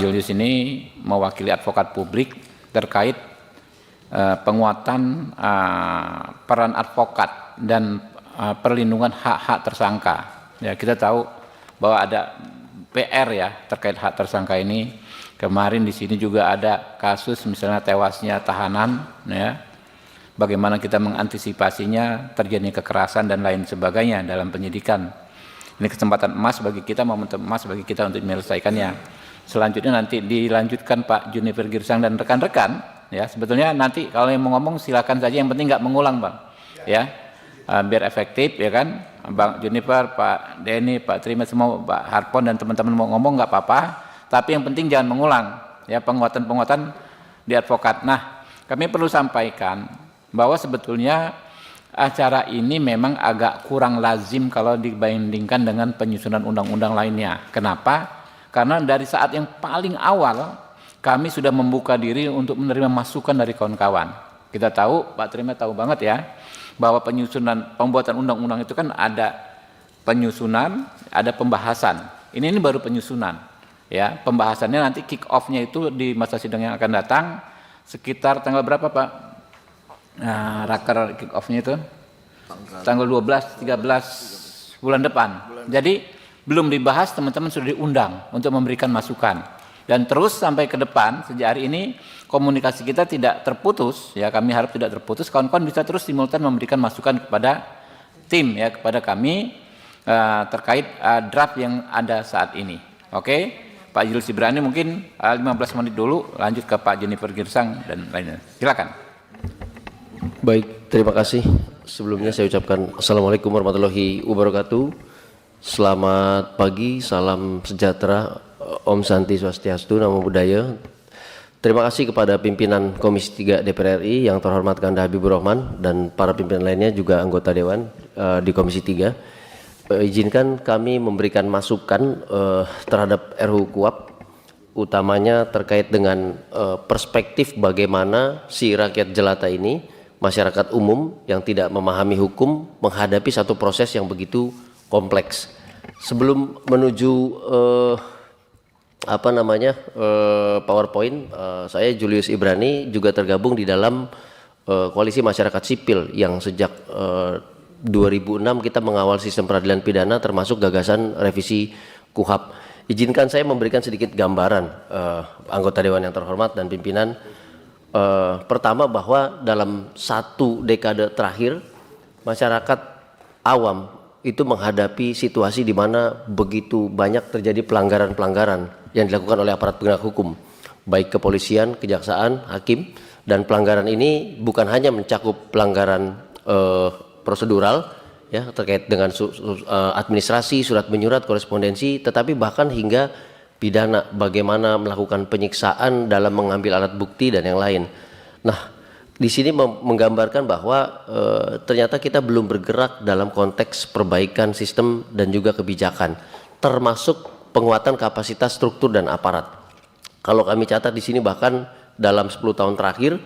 Julius ini mewakili advokat publik terkait penguatan peran advokat dan perlindungan hak-hak tersangka. Ya, kita tahu bahwa ada PR ya terkait hak tersangka ini. Kemarin di sini juga ada kasus misalnya tewasnya tahanan, ya. Bagaimana kita mengantisipasinya, terjadinya kekerasan dan lain sebagainya dalam penyidikan. Ini kesempatan emas bagi kita, momentum emas bagi kita untuk menyelesaikannya. Selanjutnya nanti dilanjutkan Pak Juniper Girsang dan rekan-rekan. Ya, sebetulnya nanti kalau yang mau ngomong silakan saja, yang penting nggak mengulang, Bang. Ya, biar efektif, ya kan. Bang Juniper, Pak Denny, Pak Trima, semua, Pak Harpon dan teman-teman mau ngomong nggak apa-apa. Tapi yang penting jangan mengulang, ya, penguatan-penguatan di advokat. Nah, kami perlu sampaikan bahwa sebetulnya acara ini memang agak kurang lazim kalau dibandingkan dengan penyusunan undang-undang lainnya. Kenapa? Karena dari saat yang paling awal kami sudah membuka diri untuk menerima masukan dari kawan-kawan. Kita tahu, Pak Trima tahu banget ya, bahwa pembuatan undang-undang itu kan ada penyusunan, ada pembahasan. Ini baru penyusunan. Ya, pembahasannya nanti kick off-nya itu di masa sidang yang akan datang sekitar tanggal berapa, Pak? Nah, raker kick off-nya itu tanggal 12, 13 bulan depan. Jadi belum dibahas, teman-teman sudah diundang untuk memberikan masukan. Dan terus sampai ke depan, sejak hari ini komunikasi kita tidak terputus, ya, kami harap tidak terputus. Kawan-kawan bisa terus simultan memberikan masukan kepada tim, ya, kepada kami terkait draft yang ada saat ini. Oke? Pak Julius Ibrani mungkin 15 menit dulu, lanjut ke Pak Juniper Girsang dan lainnya. Silakan. Baik, terima kasih. Sebelumnya saya ucapkan Assalamualaikum warahmatullahi wabarakatuh. Selamat pagi, salam sejahtera, Om Santi Swastiastu, Namo Buddhaya. Terima kasih kepada pimpinan Komisi 3 DPR RI yang terhormat Kanda Habibur Rahman dan para pimpinan lainnya juga anggota Dewan di Komisi 3. Izinkan kami memberikan masukan terhadap RUU KUHP, utamanya terkait dengan perspektif bagaimana si rakyat jelata ini, masyarakat umum yang tidak memahami hukum, menghadapi satu proses yang begitu kompleks. Sebelum menuju PowerPoint, saya Julius Ibrani juga tergabung di dalam koalisi masyarakat sipil yang sejak 2006 kita mengawal sistem peradilan pidana termasuk gagasan revisi KUHP. Izinkan saya memberikan sedikit gambaran anggota Dewan yang terhormat dan pimpinan. Pertama, bahwa dalam satu dekade terakhir masyarakat awam itu menghadapi situasi di mana begitu banyak terjadi pelanggaran-pelanggaran yang dilakukan oleh aparat penegak hukum, baik kepolisian, kejaksaan, hakim, dan pelanggaran ini bukan hanya mencakup pelanggaran prosedural, ya, terkait dengan administrasi, surat menyurat, korespondensi, tetapi bahkan hingga pidana, bagaimana melakukan penyiksaan dalam mengambil alat bukti dan yang lain. Nah, di sini menggambarkan bahwa ternyata kita belum bergerak dalam konteks perbaikan sistem dan juga kebijakan, termasuk penguatan kapasitas struktur dan aparat. Kalau kami catat di sini bahkan dalam 10 tahun terakhir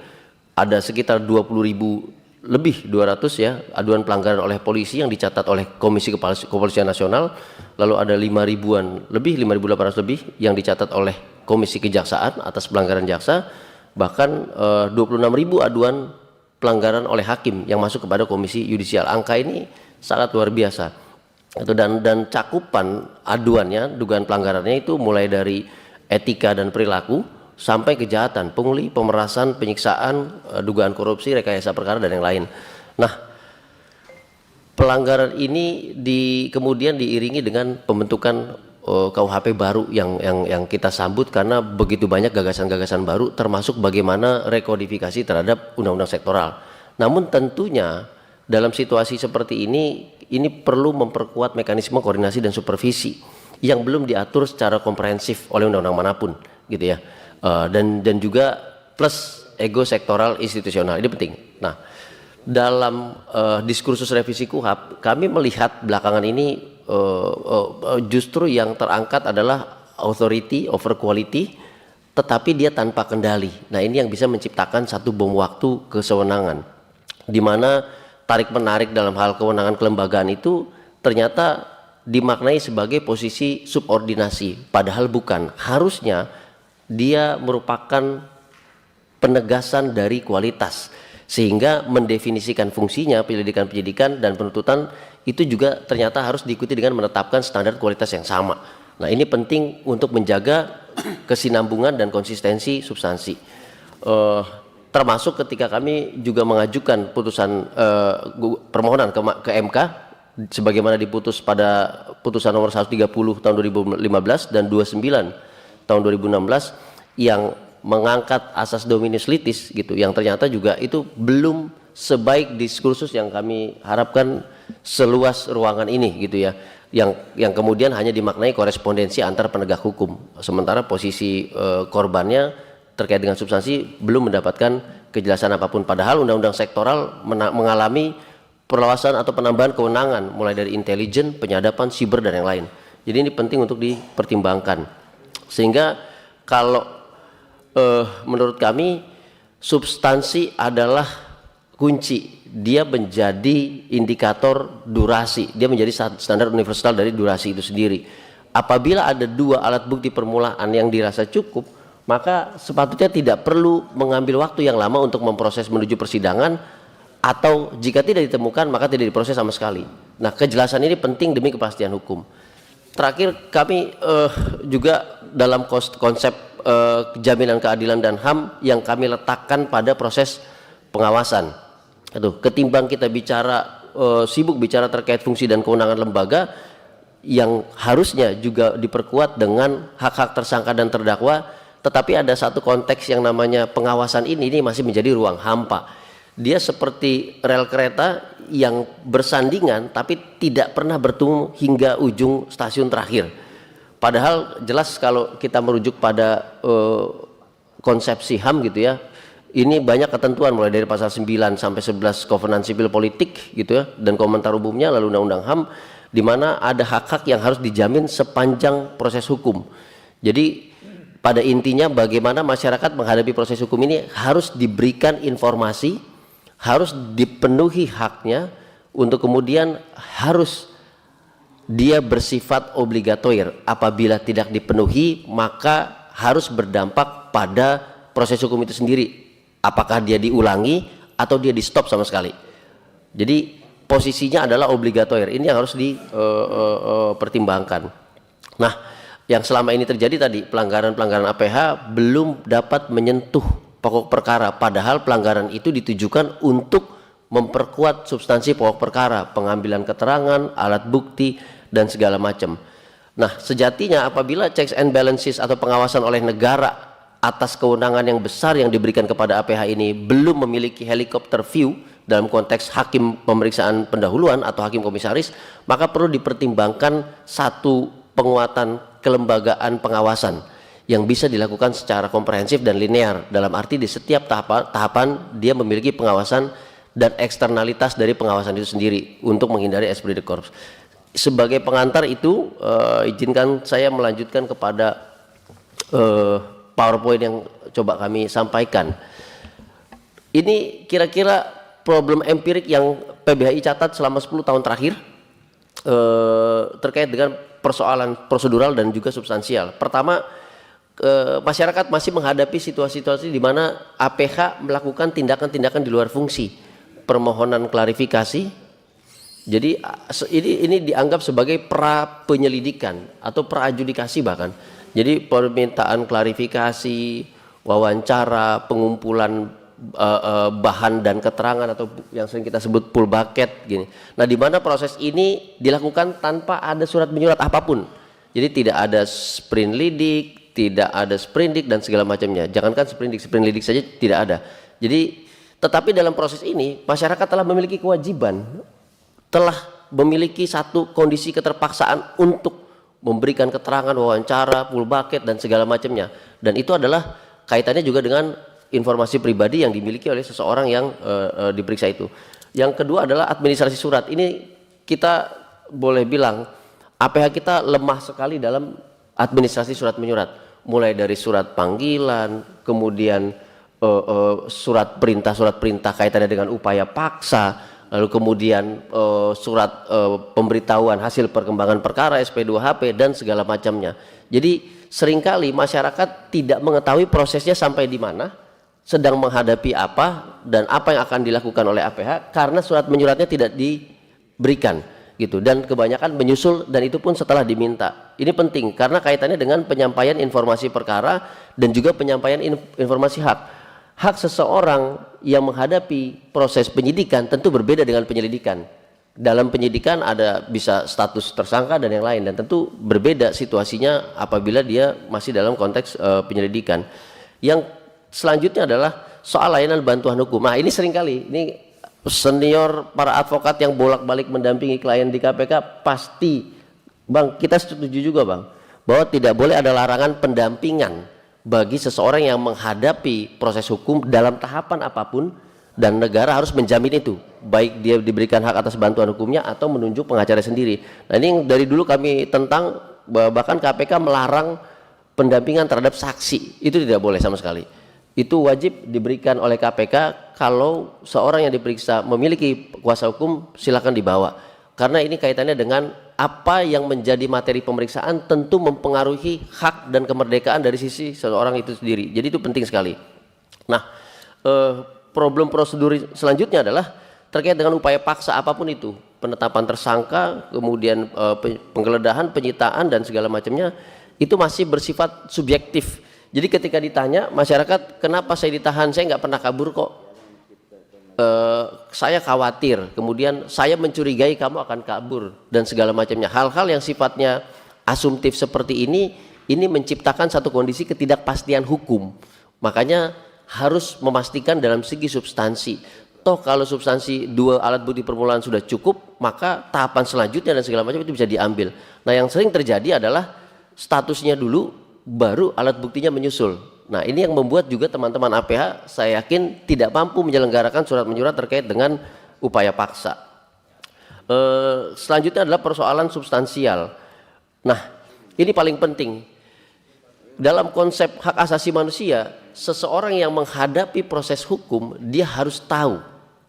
ada sekitar 20.000 lebih 200 ya aduan pelanggaran oleh polisi yang dicatat oleh Komisi Kepolisian Nasional, lalu ada 5.000-an lebih, 5.800 lebih yang dicatat oleh Komisi Kejaksaan atas pelanggaran jaksa, bahkan 26.000 aduan pelanggaran oleh hakim yang masuk kepada Komisi Yudisial. Angka ini sangat luar biasa. Itu dan cakupan aduannya, dugaan pelanggarannya itu mulai dari etika dan perilaku sampai kejahatan, pungli, pemerasan, penyiksaan, dugaan korupsi, rekayasa perkara dan yang lain. Nah, pelanggaran ini kemudian diiringi dengan pembentukan KUHP baru yang kita sambut karena begitu banyak gagasan-gagasan baru, termasuk bagaimana rekodifikasi terhadap undang-undang sektoral. Namun tentunya dalam situasi seperti ini perlu memperkuat mekanisme koordinasi dan supervisi yang belum diatur secara komprehensif oleh undang-undang manapun, gitu ya. Dan juga plus ego sektoral institusional, ini penting. Nah, dalam diskursus revisi KUHP kami melihat belakangan ini justru yang terangkat adalah authority over quality, tetapi dia tanpa kendali. Nah, ini yang bisa menciptakan satu bom waktu kesewenangan, di mana tarik menarik dalam hal kewenangan kelembagaan itu ternyata dimaknai sebagai posisi subordinasi, padahal bukan. Harusnya dia merupakan penegasan dari kualitas, sehingga mendefinisikan fungsinya penyelidikan dan penuntutan itu juga ternyata harus diikuti dengan menetapkan standar kualitas yang sama. Nah, ini penting untuk menjaga kesinambungan dan konsistensi substansi. Termasuk ketika kami juga mengajukan putusan permohonan ke MK sebagaimana diputus pada putusan nomor 130 tahun 2015 dan 29 tahun 2016 yang mengangkat asas dominus litis gitu, yang ternyata juga itu belum sebaik diskursus yang kami harapkan seluas ruangan ini gitu ya, yang kemudian hanya dimaknai korespondensi antar penegak hukum, sementara posisi korbannya terkait dengan substansi belum mendapatkan kejelasan apapun, padahal undang-undang sektoral mengalami perluasan atau penambahan kewenangan mulai dari intelijen, penyadapan, siber dan yang lain. Jadi ini penting untuk dipertimbangkan, sehingga kalau menurut kami substansi adalah kunci, dia menjadi indikator durasi, dia menjadi standar universal dari durasi itu sendiri. Apabila ada dua alat bukti permulaan yang dirasa cukup, maka sepatutnya tidak perlu mengambil waktu yang lama untuk memproses menuju persidangan, atau jika tidak ditemukan maka tidak diproses sama sekali. Nah, kejelasan ini penting demi kepastian hukum. Terakhir, kami juga dalam konsep jaminan keadilan dan HAM yang kami letakkan pada proses pengawasan. Ketimbang kita bicara sibuk bicara terkait fungsi dan kewenangan lembaga yang harusnya juga diperkuat dengan hak-hak tersangka dan terdakwa, tetapi ada satu konteks yang namanya pengawasan ini masih menjadi ruang hampa. Dia seperti rel kereta yang bersandingan tapi tidak pernah bertemu hingga ujung stasiun terakhir. Padahal jelas kalau kita merujuk pada konsepsi HAM gitu ya, ini banyak ketentuan mulai dari pasal 9 sampai 11 Kovenan Sipil Politik gitu ya, dan komentar umumnya, lalu undang-undang HAM, di mana ada hak-hak yang harus dijamin sepanjang proses hukum. Jadi pada intinya bagaimana masyarakat menghadapi proses hukum ini harus diberikan informasi, harus dipenuhi haknya, untuk kemudian harus dia bersifat obligatoir. Apabila tidak dipenuhi maka harus berdampak pada proses hukum itu sendiri, apakah dia diulangi atau dia di stop sama sekali. Jadi posisinya adalah obligatoir, ini yang harus dipertimbangkan. Nah, yang selama ini terjadi tadi, pelanggaran-pelanggaran APH belum dapat menyentuh pokok perkara, padahal pelanggaran itu ditujukan untuk memperkuat substansi pokok perkara, pengambilan keterangan, alat bukti dan segala macam. Nah, sejatinya apabila checks and balances atau pengawasan oleh negara atas kewenangan yang besar yang diberikan kepada APH ini belum memiliki helikopter view dalam konteks hakim pemeriksaan pendahuluan atau hakim komisaris, maka perlu dipertimbangkan satu penguatan kelembagaan pengawasan yang bisa dilakukan secara komprehensif dan linear, dalam arti di setiap tahapan dia memiliki pengawasan dan eksternalitas dari pengawasan itu sendiri untuk menghindari esprit de corps. Sebagai pengantar itu, izinkan saya melanjutkan kepada PowerPoint yang coba kami sampaikan. Ini kira-kira problem empirik yang PBHI catat selama 10 tahun terakhir terkait dengan persoalan prosedural dan juga substansial. Pertama, masyarakat masih menghadapi situasi-situasi di mana APH melakukan tindakan-tindakan di luar fungsi, permohonan klarifikasi. Jadi ini dianggap sebagai pra penyelidikan atau pra adjudikasi bahkan. Jadi permintaan klarifikasi, wawancara, pengumpulan bahan dan keterangan atau yang sering kita sebut pull bucket gini. Nah, di mana proses ini dilakukan tanpa ada surat menyurat apapun. Jadi tidak ada sprint lidik, tidak ada sprindik dan segala macamnya. Jangankan sprint lidik saja tidak ada. Jadi tetapi dalam proses ini masyarakat telah memiliki kewajiban, telah memiliki satu kondisi keterpaksaan untuk memberikan keterangan, wawancara, full bucket dan segala macamnya. Dan itu adalah kaitannya juga dengan informasi pribadi yang dimiliki oleh seseorang yang diperiksa itu. Yang kedua adalah administrasi surat. Ini kita boleh bilang APH kita lemah sekali dalam administrasi surat menyurat. Mulai dari surat panggilan, kemudian surat perintah kaitannya dengan upaya paksa, lalu kemudian surat pemberitahuan hasil perkembangan perkara SP2HP dan segala macamnya. Jadi seringkali masyarakat tidak mengetahui prosesnya sampai di mana, sedang menghadapi apa dan apa yang akan dilakukan oleh APH karena surat menyuratnya tidak diberikan gitu, dan kebanyakan menyusul dan itu pun setelah diminta. Ini penting karena kaitannya dengan penyampaian informasi perkara dan juga penyampaian informasi hak. Hak seseorang yang menghadapi proses penyidikan tentu berbeda dengan penyelidikan. Dalam penyidikan ada bisa status tersangka dan yang lain, dan tentu berbeda situasinya apabila dia masih dalam konteks penyelidikan. Yang selanjutnya adalah soal layanan bantuan hukum. Nah, ini seringkali ini senior para advokat yang bolak-balik mendampingi klien di KPK pasti, Bang, kita setuju juga, Bang, bahwa tidak boleh ada larangan pendampingan bagi seseorang yang menghadapi proses hukum dalam tahapan apapun, dan negara harus menjamin itu, baik dia diberikan hak atas bantuan hukumnya atau menunjuk pengacara sendiri. Nah, ini yang dari dulu kami tentang, bahkan KPK melarang pendampingan terhadap saksi, itu tidak boleh sama sekali. Itu wajib diberikan oleh KPK. Kalau seorang yang diperiksa memiliki kuasa hukum, silakan dibawa, karena ini kaitannya dengan apa yang menjadi materi pemeriksaan tentu mempengaruhi hak dan kemerdekaan dari sisi seseorang itu sendiri. Jadi itu penting sekali. Nah, problem prosedur selanjutnya adalah terkait dengan upaya paksa apapun itu, penetapan tersangka, kemudian penggeledahan, penyitaan dan segala macamnya, itu masih bersifat subjektif. Jadi ketika ditanya masyarakat, kenapa saya ditahan, saya nggak pernah kabur kok, saya khawatir, kemudian saya mencurigai kamu akan kabur dan segala macamnya. Hal-hal yang sifatnya asumtif seperti ini menciptakan satu kondisi ketidakpastian hukum. Makanya harus memastikan dalam segi substansi. Toh kalau substansi dua alat bukti permulaan sudah cukup, maka tahapan selanjutnya dan segala macam itu bisa diambil. Nah, yang sering terjadi adalah statusnya dulu, baru alat buktinya menyusul. Nah, ini yang membuat juga teman-teman APH saya yakin tidak mampu menyelenggarakan surat menyurat terkait dengan upaya paksa. Selanjutnya adalah persoalan substansial. Nah, ini paling penting. Dalam konsep hak asasi manusia, seseorang yang menghadapi proses hukum, dia harus tahu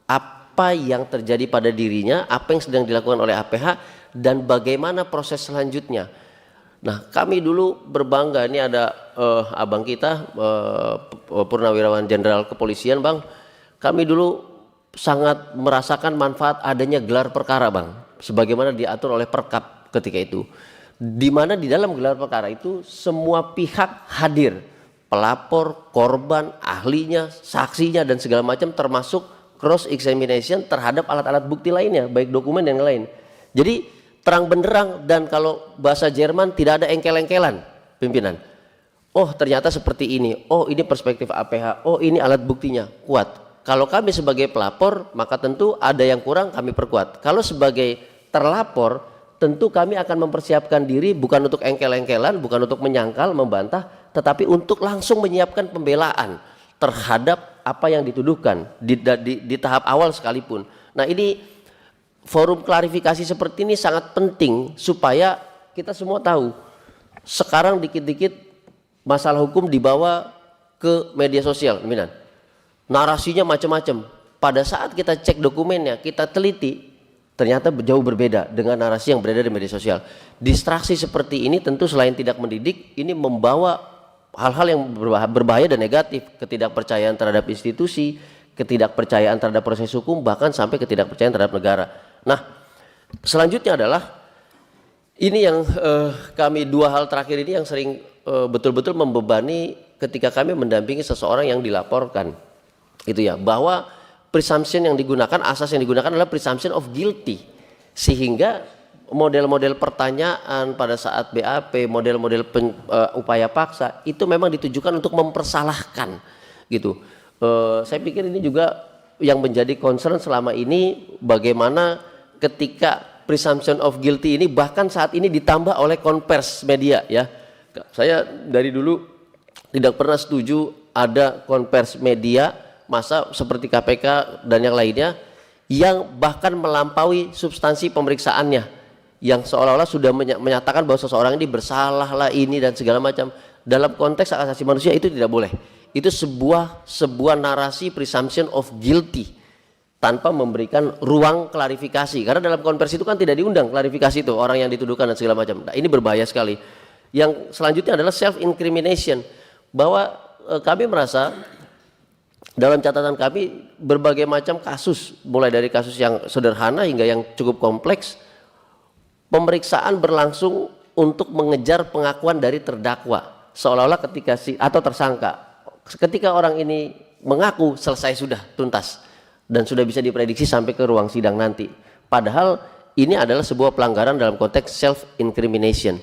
apa yang terjadi pada dirinya, apa yang sedang dilakukan oleh APH, dan bagaimana proses selanjutnya. Nah, kami dulu berbangga, ini ada abang kita, Purnawirawan Jenderal Kepolisian, Bang. Kami dulu sangat merasakan manfaat adanya gelar perkara, Bang, sebagaimana diatur oleh Perkap ketika itu, di mana di dalam gelar perkara itu semua pihak hadir, pelapor, korban, ahlinya, saksinya dan segala macam, termasuk cross examination terhadap alat-alat bukti lainnya, baik dokumen dan lain. Jadi terang benderang, dan kalau bahasa Jerman tidak ada engkel-engkelan pimpinan. Oh, ternyata seperti ini. Oh, ini perspektif APH. Oh, ini alat buktinya kuat. Kalau kami sebagai pelapor, maka tentu ada yang kurang, kami perkuat. Kalau sebagai terlapor, tentu kami akan mempersiapkan diri bukan untuk engkel-engkelan, bukan untuk menyangkal, membantah, tetapi untuk langsung menyiapkan pembelaan terhadap apa yang dituduhkan di tahap awal sekalipun. Nah, ini forum klarifikasi seperti ini sangat penting supaya kita semua tahu. Sekarang dikit-dikit masalah hukum dibawa ke media sosial, narasinya macam-macam. Pada saat kita cek dokumennya, kita teliti, ternyata jauh berbeda dengan narasi yang beredar di media sosial. Distraksi seperti ini tentu selain tidak mendidik, ini membawa hal-hal yang berbahaya dan negatif, ketidakpercayaan terhadap institusi, ketidakpercayaan terhadap proses hukum, bahkan sampai ketidakpercayaan terhadap negara. Nah, selanjutnya adalah ini yang kami, dua hal terakhir ini yang sering betul-betul membebani ketika kami mendampingi seseorang yang dilaporkan, itu ya, bahwa presumption yang digunakan, asas yang digunakan adalah presumption of guilty, sehingga model-model pertanyaan pada saat BAP, model-model upaya paksa itu memang ditujukan untuk mempersalahkan, gitu. Saya pikir ini juga yang menjadi concern selama ini, bagaimana ketika presumption of guilty ini bahkan saat ini ditambah oleh konvers media, ya. Saya dari dulu tidak pernah setuju ada konvers media masa seperti KPK dan yang lainnya yang bahkan melampaui substansi pemeriksaannya, yang seolah-olah sudah menyatakan bahwa seseorang ini bersalah lah ini dan segala macam. Dalam konteks hak asasi manusia itu tidak boleh. Itu sebuah narasi presumption of guilty tanpa memberikan ruang klarifikasi. Karena dalam konversi itu kan tidak diundang klarifikasi itu orang yang dituduhkan dan segala macam. Nah, ini berbahaya sekali. Yang selanjutnya adalah self incrimination, bahwa kami merasa dalam catatan kami berbagai macam kasus, mulai dari kasus yang sederhana hingga yang cukup kompleks, pemeriksaan berlangsung untuk mengejar pengakuan dari terdakwa, seolah-olah ketika atau tersangka, ketika orang ini mengaku selesai, sudah tuntas dan sudah bisa diprediksi sampai ke ruang sidang nanti. Padahal ini adalah sebuah pelanggaran dalam konteks self incrimination,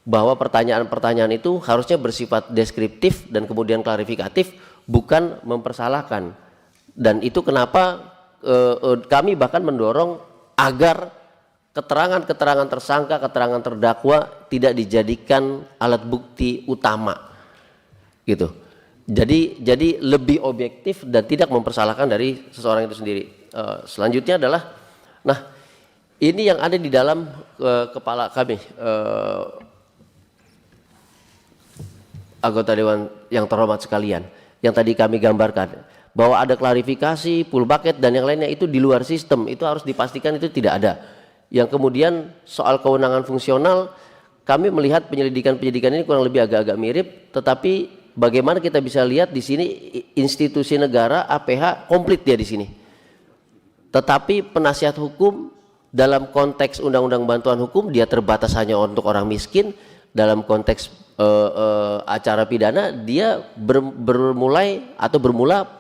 bahwa pertanyaan-pertanyaan itu harusnya bersifat deskriptif dan kemudian klarifikatif, bukan mempersalahkan. Dan itu kenapa kami bahkan mendorong agar keterangan-keterangan tersangka, keterangan terdakwa tidak dijadikan alat bukti utama, gitu. Jadi lebih objektif dan tidak mempersalahkan dari seseorang itu sendiri. Selanjutnya adalah, nah ini yang ada di dalam kepala kami, anggota dewan yang terhormat sekalian, yang tadi kami gambarkan, bahwa ada klarifikasi, full bucket dan yang lainnya itu di luar sistem, itu harus dipastikan itu tidak ada. Yang kemudian soal kewenangan fungsional, kami melihat penyelidikan ini kurang lebih agak-agak mirip, tetapi bagaimana kita bisa lihat di sini institusi negara APH komplit dia di sini. Tetapi penasihat hukum dalam konteks undang-undang bantuan hukum dia terbatas hanya untuk orang miskin. Dalam konteks acara pidana dia bermula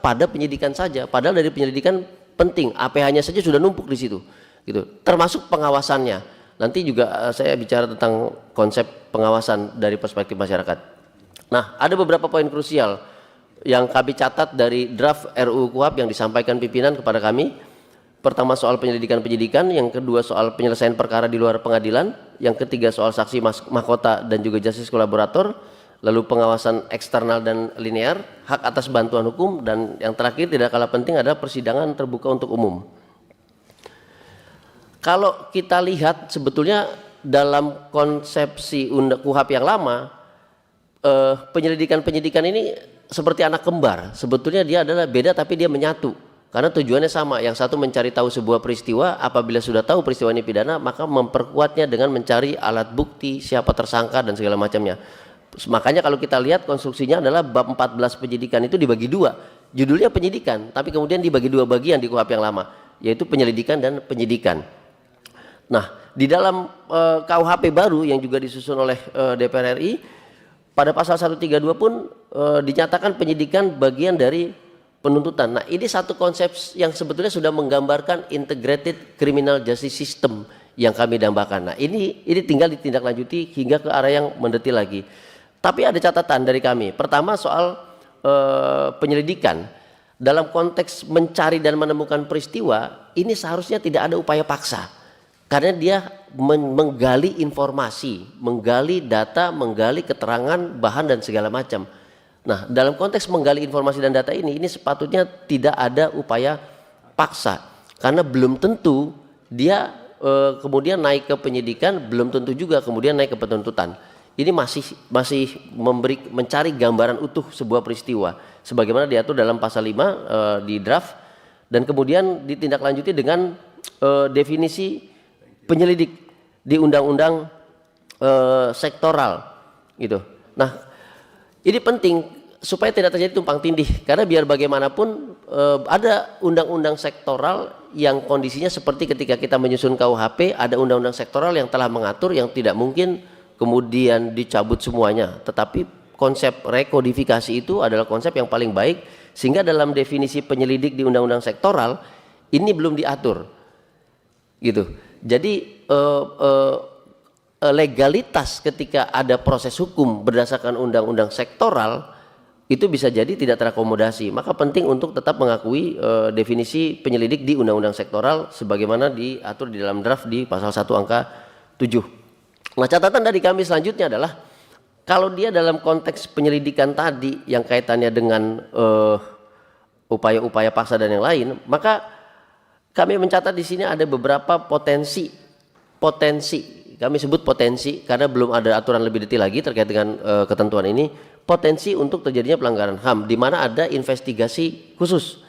pada penyidikan saja. Padahal dari penyelidikan penting, APH-nya saja sudah numpuk di situ, gitu. Termasuk pengawasannya. Nanti juga saya bicara tentang konsep pengawasan dari perspektif masyarakat. Nah, ada beberapa poin krusial yang kami catat dari draft RUU KUHP yang disampaikan pimpinan kepada kami. Pertama soal penyelidikan, yang kedua soal penyelesaian perkara di luar pengadilan, yang ketiga soal saksi mahkota dan juga justice kolaborator, lalu pengawasan eksternal dan linear, hak atas bantuan hukum, dan yang terakhir tidak kalah penting adalah persidangan terbuka untuk umum. Kalau kita lihat sebetulnya dalam konsepsi KUHP yang lama, penyelidikan ini seperti anak kembar. Sebetulnya dia adalah beda tapi dia menyatu, karena tujuannya sama. Yang satu mencari tahu sebuah peristiwa, apabila sudah tahu peristiwa ini pidana maka memperkuatnya dengan mencari alat bukti, siapa tersangka dan segala macamnya. Makanya kalau kita lihat konstruksinya adalah bab 14 penyidikan itu dibagi dua, judulnya penyidikan tapi kemudian dibagi dua bagian di KUHP yang lama, yaitu penyelidikan dan penyidikan. Nah, di dalam KUHP baru yang juga disusun oleh DPR RI, pada pasal 132 pun dinyatakan penyidikan bagian dari penuntutan. Nah, ini satu konsep yang sebetulnya sudah menggambarkan integrated criminal justice system yang kami dambakan. Nah, ini tinggal ditindaklanjuti hingga ke arah yang mendetil lagi. Tapi ada catatan dari kami. Pertama soal penyelidikan dalam konteks mencari dan menemukan peristiwa, ini seharusnya tidak ada upaya paksa. Karena dia menggali informasi, menggali data, menggali keterangan, bahan dan segala macam. Nah, dalam konteks menggali informasi dan data ini sepatutnya tidak ada upaya paksa, karena belum tentu dia kemudian naik ke penyidikan, belum tentu juga kemudian naik ke penuntutan. Ini masih mencari gambaran utuh sebuah peristiwa, sebagaimana diatur dalam pasal 5 di draft, dan kemudian ditindaklanjuti dengan definisi penyelidik di undang-undang sektoral, gitu. Nah, ini penting supaya tidak terjadi tumpang tindih, karena biar bagaimanapun ada undang-undang sektoral yang kondisinya seperti ketika kita menyusun KUHP, ada undang-undang sektoral yang telah mengatur, yang tidak mungkin kemudian dicabut semuanya. Tetapi konsep rekodifikasi itu adalah konsep yang paling baik, sehingga dalam definisi penyelidik di undang-undang sektoral ini belum diatur, gitu. Jadi legalitas ketika ada proses hukum berdasarkan undang-undang sektoral itu bisa jadi tidak terakomodasi. Maka penting untuk tetap mengakui definisi penyelidik di undang-undang sektoral sebagaimana diatur di dalam draft di pasal 1 angka 7. Nah, catatan dari kami selanjutnya adalah kalau dia dalam konteks penyelidikan tadi yang kaitannya dengan upaya-upaya paksa dan yang lain, maka kami mencatat di sini ada beberapa potensi, kami sebut potensi karena belum ada aturan lebih detail lagi terkait dengan ketentuan ini, potensi untuk terjadinya pelanggaran HAM di mana ada investigasi khusus.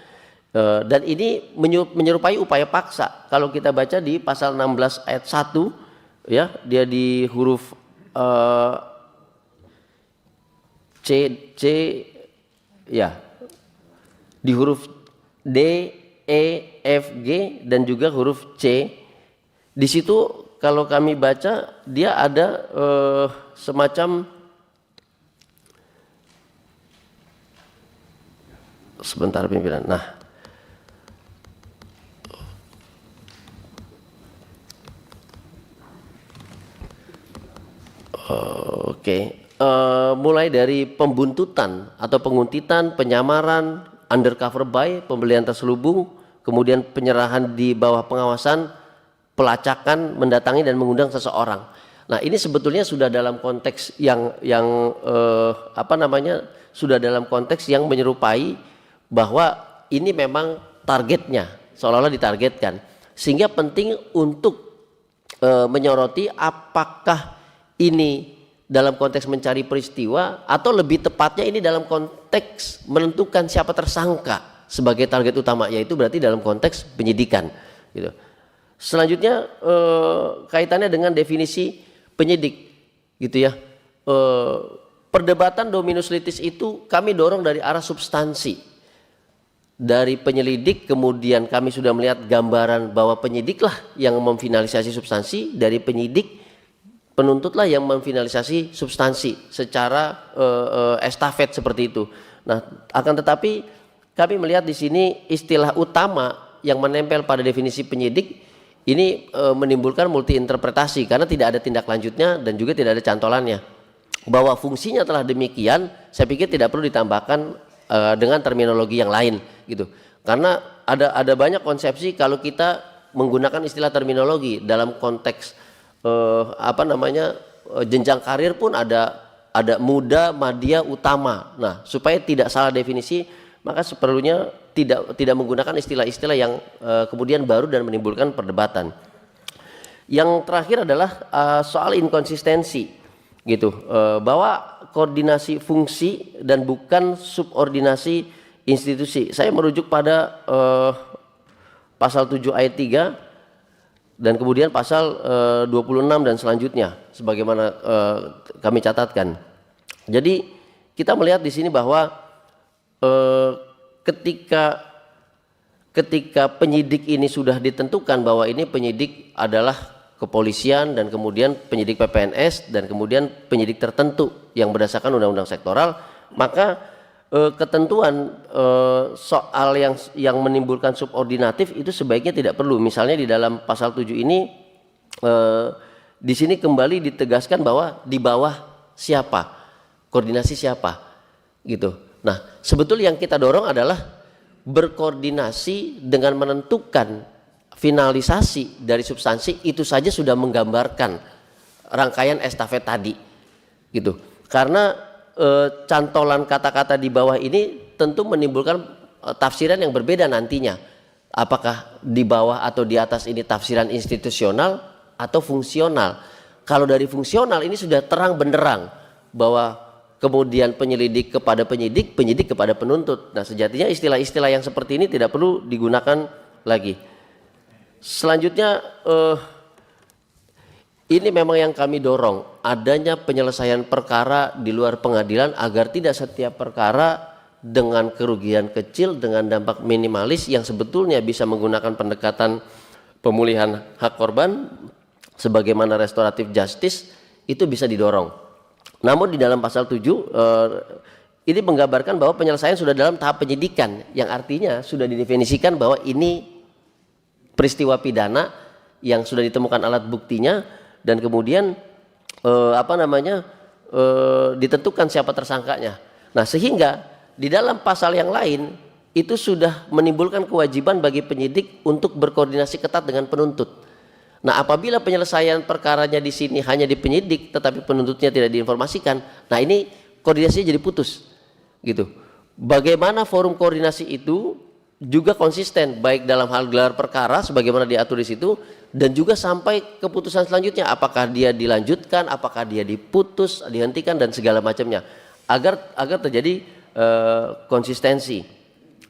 Dan ini menyerupai upaya paksa. Kalau kita baca di pasal 16 ayat 1, ya, dia di huruf C ya, di huruf D, E, F, G dan juga huruf C. Di situ kalau kami baca dia ada semacam, sebentar pimpinan. Nah, oke. Mulai dari pembuntutan atau penguntitan, penyamaran, undercover buy, pembelian terselubung, kemudian penyerahan di bawah pengawasan, pelacakan, mendatangi dan mengundang seseorang. Nah, ini sebetulnya sudah dalam konteks yang sudah dalam konteks yang menyerupai bahwa ini memang targetnya, seolah-olah ditargetkan. Sehingga penting untuk menyoroti apakah ini dalam konteks mencari peristiwa atau lebih tepatnya ini dalam konteks menentukan siapa tersangka sebagai target utama, yaitu berarti dalam konteks penyidikan gitu. Selanjutnya kaitannya dengan definisi penyidik gitu ya. Perdebatan dominus litis itu kami dorong dari arah substansi. Dari penyelidik kemudian kami sudah melihat gambaran bahwa penyidiklah yang memfinalisasi substansi, dari penyidik penuntutlah yang memfinalisasi substansi secara estafet seperti itu. Nah, akan tetapi kami melihat di sini istilah utama yang menempel pada definisi penyidik ini menimbulkan multi interpretasi karena tidak ada tindak lanjutnya dan juga tidak ada cantolannya. Bahwa fungsinya telah demikian, saya pikir tidak perlu ditambahkan dengan terminologi yang lain gitu. Karena ada banyak konsepsi kalau kita menggunakan istilah terminologi dalam konteks jenjang karir pun ada muda, madya, utama. Nah, supaya tidak salah definisi, maka seperlunya tidak menggunakan istilah-istilah yang kemudian baru dan menimbulkan perdebatan. Yang terakhir adalah soal inkonsistensi, gitu, bahwa koordinasi fungsi dan bukan subordinasi institusi. Saya merujuk pada pasal 7 ayat 3. Dan kemudian pasal 26 dan selanjutnya sebagaimana kami catatkan. Jadi kita melihat di sini bahwa ketika penyidik ini sudah ditentukan bahwa ini penyidik adalah kepolisian dan kemudian penyidik PPNS dan kemudian penyidik tertentu yang berdasarkan undang-undang sektoral, maka ketentuan soal yang menimbulkan subordinatif itu sebaiknya tidak perlu. Misalnya di dalam pasal 7 ini di sini kembali ditegaskan bahwa di bawah siapa, koordinasi siapa gitu. Nah, sebetulnya yang kita dorong adalah berkoordinasi dengan menentukan finalisasi dari substansi, itu saja sudah menggambarkan rangkaian estafet tadi gitu. Karena cantolan kata-kata di bawah ini tentu menimbulkan tafsiran yang berbeda nantinya. Apakah di bawah atau di atas ini tafsiran institusional atau fungsional? Kalau dari fungsional ini sudah terang benderang bahwa kemudian penyelidik kepada penyidik, penyidik kepada penuntut. Nah, sejatinya istilah-istilah yang seperti ini tidak perlu digunakan lagi. Selanjutnya ini memang yang kami dorong, adanya penyelesaian perkara di luar pengadilan agar tidak setiap perkara dengan kerugian kecil, dengan dampak minimalis yang sebetulnya bisa menggunakan pendekatan pemulihan hak korban sebagaimana restoratif justice itu bisa didorong. Namun di dalam pasal 7 ini menggambarkan bahwa penyelesaian sudah dalam tahap penyidikan, yang artinya sudah didefinisikan bahwa ini peristiwa pidana yang sudah ditemukan alat buktinya dan kemudian ditentukan siapa tersangkanya. Nah, sehingga di dalam pasal yang lain itu sudah menimbulkan kewajiban bagi penyidik untuk berkoordinasi ketat dengan penuntut. Nah, apabila penyelesaian perkaranya di sini hanya di penyidik tetapi penuntutnya tidak diinformasikan, nah ini koordinasinya jadi putus gitu. Bagaimana forum koordinasi itu juga konsisten baik dalam hal gelar perkara sebagaimana diatur di situ dan juga sampai keputusan selanjutnya, apakah dia dilanjutkan, apakah dia diputus, dihentikan dan segala macamnya, agar terjadi konsistensi.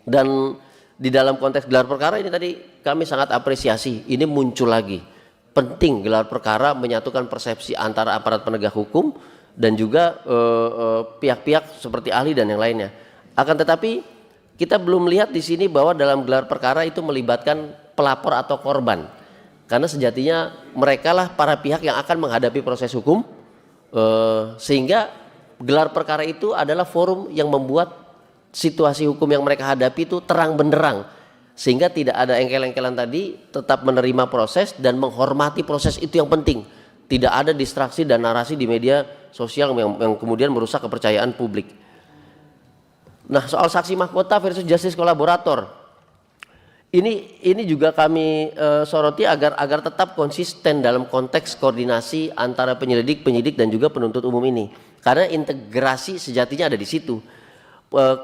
Dan di dalam konteks gelar perkara ini tadi kami sangat apresiasi, ini muncul lagi. Penting gelar perkara menyatukan persepsi antara aparat penegak hukum dan juga pihak-pihak seperti ahli dan yang lainnya. Akan tetapi kita belum lihat di sini bahwa dalam gelar perkara itu melibatkan pelapor atau korban. Karena sejatinya mereka lah para pihak yang akan menghadapi proses hukum, sehingga gelar perkara itu adalah forum yang membuat situasi hukum yang mereka hadapi itu terang benderang, sehingga tidak ada engkel-engkelan tadi, tetap menerima proses dan menghormati proses, itu yang penting. Tidak ada distraksi dan narasi di media sosial yang kemudian merusak kepercayaan publik. Nah, soal saksi mahkota versus justice kolaborator, ini juga kami soroti agar tetap konsisten dalam konteks koordinasi antara penyidik dan juga penuntut umum ini, karena integrasi sejatinya ada di situ.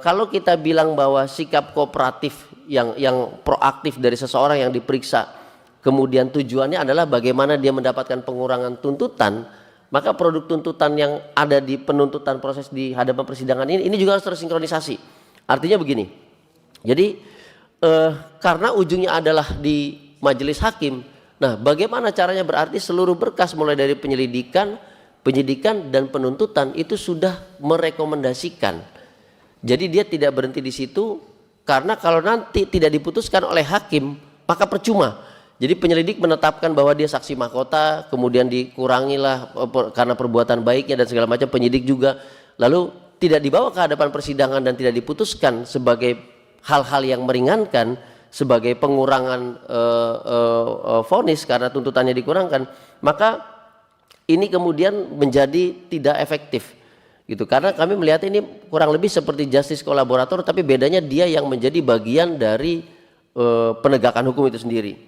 Kalau kita bilang bahwa sikap kooperatif yang proaktif dari seseorang yang diperiksa, kemudian tujuannya adalah bagaimana dia mendapatkan pengurangan tuntutan, maka produk tuntutan yang ada di penuntutan proses di hadapan persidangan ini juga harus tersinkronisasi. Artinya begini, jadi karena ujungnya adalah di majelis hakim, nah bagaimana caranya, berarti seluruh berkas mulai dari penyidikan dan penuntutan itu sudah merekomendasikan. Jadi dia tidak berhenti di situ, karena kalau nanti tidak diputuskan oleh hakim maka percuma. Jadi penyelidik menetapkan bahwa dia saksi mahkota, kemudian dikurangilah karena perbuatan baiknya dan segala macam, penyidik juga, lalu tidak dibawa ke hadapan persidangan dan tidak diputuskan sebagai hal-hal yang meringankan, sebagai pengurangan vonis karena tuntutannya dikurangkan, maka ini kemudian menjadi tidak efektif. Gitu, karena kami melihat ini kurang lebih seperti justice kolaborator, tapi bedanya dia yang menjadi bagian dari penegakan hukum itu sendiri.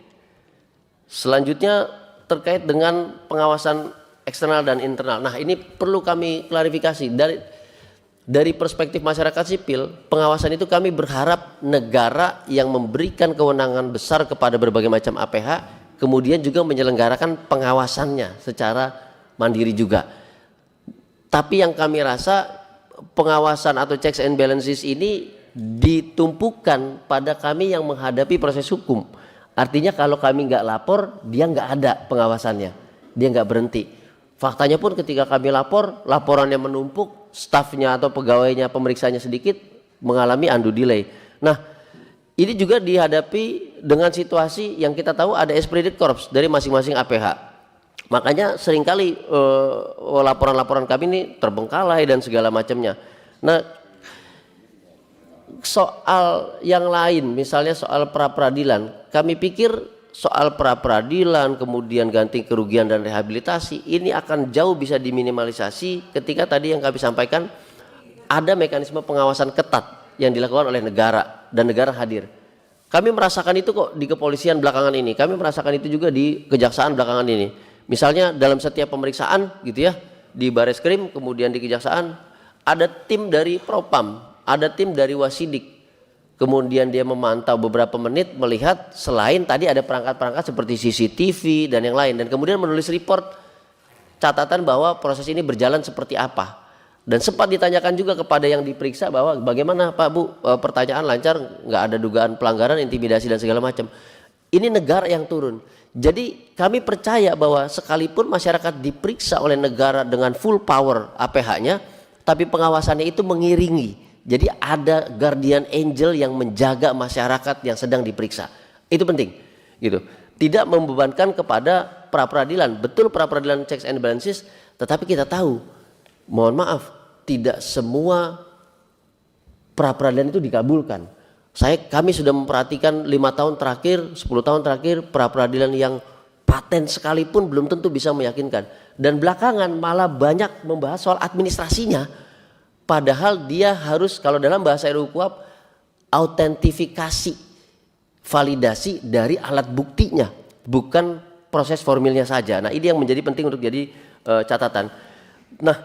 Selanjutnya terkait dengan pengawasan eksternal dan internal. Nah, ini perlu kami klarifikasi dari perspektif masyarakat sipil. Pengawasan itu kami berharap negara yang memberikan kewenangan besar kepada berbagai macam APH kemudian juga menyelenggarakan pengawasannya secara mandiri juga. Tapi yang kami rasa pengawasan atau checks and balances ini ditumpukan pada kami yang menghadapi proses hukum. Artinya kalau kami nggak lapor, dia nggak ada pengawasannya, dia nggak berhenti. Faktanya pun ketika kami lapor, laporannya menumpuk, stafnya atau pegawainya, pemeriksanya sedikit, mengalami undue delay. Nah, ini juga dihadapi dengan situasi yang kita tahu ada esprit de corps dari masing-masing APH. Makanya seringkali laporan-laporan kami ini terbengkalai dan segala macamnya. Nah, soal yang lain, misalnya soal pra-peradilan, kami pikir soal pra-peradilan kemudian ganti kerugian dan rehabilitasi ini akan jauh bisa diminimalisasi ketika tadi yang kami sampaikan ada mekanisme pengawasan ketat yang dilakukan oleh negara dan negara hadir. Kami merasakan itu kok di kepolisian belakangan ini, kami merasakan itu juga di kejaksaan belakangan ini. Misalnya dalam setiap pemeriksaan gitu ya, di Bareskrim kemudian di kejaksaan ada tim dari Propam, ada tim dari Wasidik, kemudian dia memantau beberapa menit melihat selain tadi ada perangkat-perangkat seperti CCTV dan yang lain, dan kemudian menulis report catatan bahwa proses ini berjalan seperti apa. Dan sempat ditanyakan juga kepada yang diperiksa bahwa bagaimana Pak Bu, pertanyaan lancar, nggak ada dugaan pelanggaran, intimidasi dan segala macam. Ini negara yang turun. Jadi kami percaya bahwa sekalipun masyarakat diperiksa oleh negara dengan full power APH-nya, tapi pengawasannya itu mengiringi. Jadi ada guardian angel yang menjaga masyarakat yang sedang diperiksa. Itu penting, gitu. Tidak membebankan kepada pra-peradilan. Betul pra-peradilan checks and balances, tetapi kita tahu, mohon maaf, tidak semua pra-peradilan itu dikabulkan. Kami sudah memperhatikan 5 tahun terakhir, 10 tahun terakhir pra-peradilan yang paten sekalipun belum tentu bisa meyakinkan. Dan belakangan malah banyak membahas soal administrasinya. Padahal dia harus, kalau dalam bahasa RUU KUHP, autentifikasi, validasi dari alat buktinya, bukan proses formilnya saja. Nah, ini yang menjadi penting untuk jadi catatan. Nah,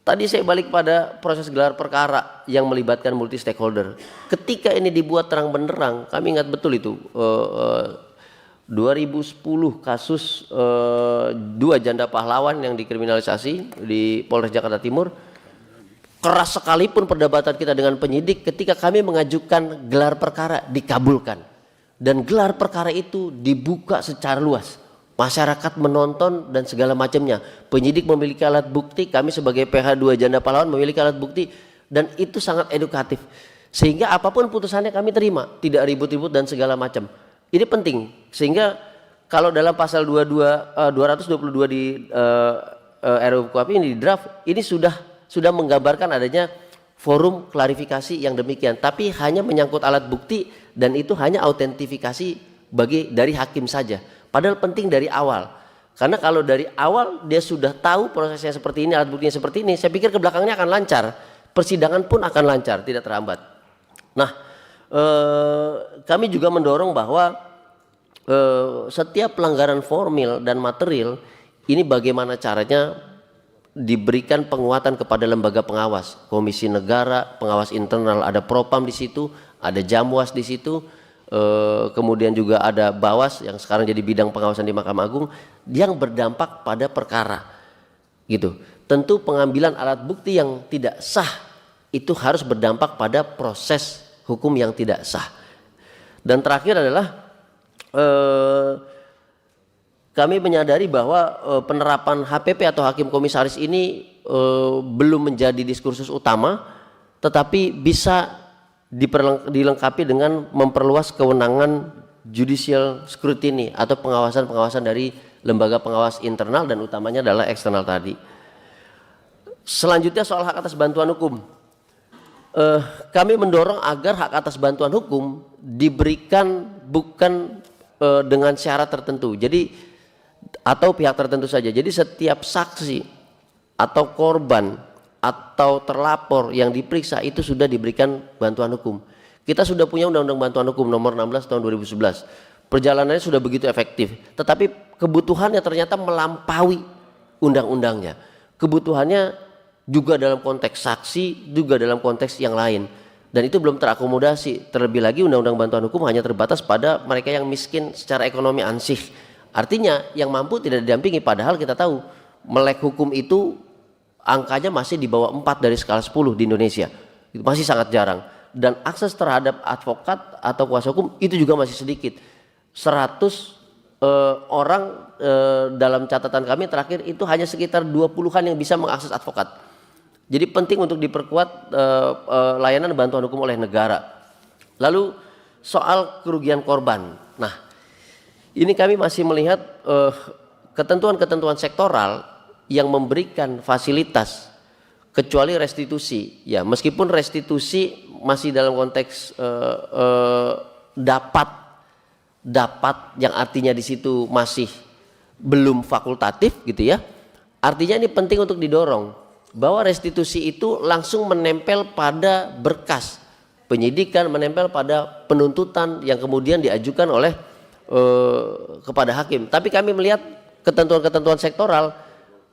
tadi saya balik pada proses gelar perkara yang melibatkan multi stakeholder. Ketika ini dibuat terang benderang, kami ingat betul itu 2010 kasus 2 janda pahlawan yang dikriminalisasi di Polres Jakarta Timur. keras sekalipun perdebatan kita dengan penyidik, ketika kami mengajukan gelar perkara dikabulkan, dan gelar perkara itu dibuka secara luas, masyarakat menonton dan segala macamnya. Penyidik memiliki alat bukti, kami sebagai PH 2 Janda Pahlawan memiliki alat bukti, dan itu sangat edukatif, sehingga apapun putusannya kami terima, tidak ribut-ribut dan segala macam. Ini penting, sehingga kalau dalam pasal 222 di RUU KUHP ini di draft, ini sudah menggambarkan adanya forum klarifikasi yang demikian, tapi hanya menyangkut alat bukti, dan itu hanya autentifikasi dari hakim saja. Padahal penting dari awal, karena kalau dari awal dia sudah tahu prosesnya seperti ini, alat buktinya seperti ini, saya pikir ke belakangnya akan lancar, persidangan pun akan lancar, tidak terhambat. Nah, kami juga mendorong bahwa setiap pelanggaran formil dan material ini bagaimana caranya diberikan penguatan kepada lembaga pengawas, Komisi Negara, pengawas internal, ada Propam di situ, ada Jamwas di situ, kemudian juga ada Bawas yang sekarang jadi bidang pengawasan di Mahkamah Agung yang berdampak pada perkara, gitu. Tentu pengambilan alat bukti yang tidak sah itu harus berdampak pada proses hukum yang tidak sah. Dan terakhir adalah kami menyadari bahwa penerapan HPP atau hakim komisaris ini belum menjadi diskursus utama, tetapi bisa dilengkapi dengan memperluas kewenangan judicial scrutiny atau pengawasan-pengawasan dari lembaga pengawas internal dan utamanya adalah eksternal tadi. Selanjutnya soal hak atas bantuan hukum. Kami mendorong agar hak atas bantuan hukum diberikan bukan dengan syarat tertentu. Jadi atau pihak tertentu saja. Jadi setiap saksi atau korban atau terlapor yang diperiksa itu sudah diberikan bantuan hukum. Kita sudah punya Undang-Undang Bantuan Hukum nomor 16 tahun 2011. Perjalanannya sudah begitu efektif, tetapi kebutuhannya ternyata melampaui undang-undangnya. Kebutuhannya juga dalam konteks saksi, juga dalam konteks yang lain. Dan itu belum terakomodasi. Terlebih lagi Undang-Undang Bantuan Hukum hanya terbatas pada mereka yang miskin secara ekonomi ansih. Artinya yang mampu tidak didampingi, padahal kita tahu melek hukum itu angkanya masih di bawah 4 dari skala 10 di Indonesia. Itu masih sangat jarang. Dan akses terhadap advokat atau kuasa hukum itu juga masih sedikit. 100 orang dalam catatan kami terakhir itu hanya sekitar 20-an yang bisa mengakses advokat. Jadi penting untuk diperkuat layanan bantuan hukum oleh negara. Lalu soal kerugian korban. Nah, ini kami masih melihat ketentuan-ketentuan sektoral yang memberikan fasilitas kecuali restitusi. Ya, meskipun restitusi masih dalam konteks dapat yang artinya di situ masih belum fakultatif gitu ya. Artinya ini penting untuk didorong bahwa restitusi itu langsung menempel pada berkas penyidikan, menempel pada penuntutan yang kemudian diajukan oleh kepada hakim. Tapi kami melihat ketentuan-ketentuan sektoral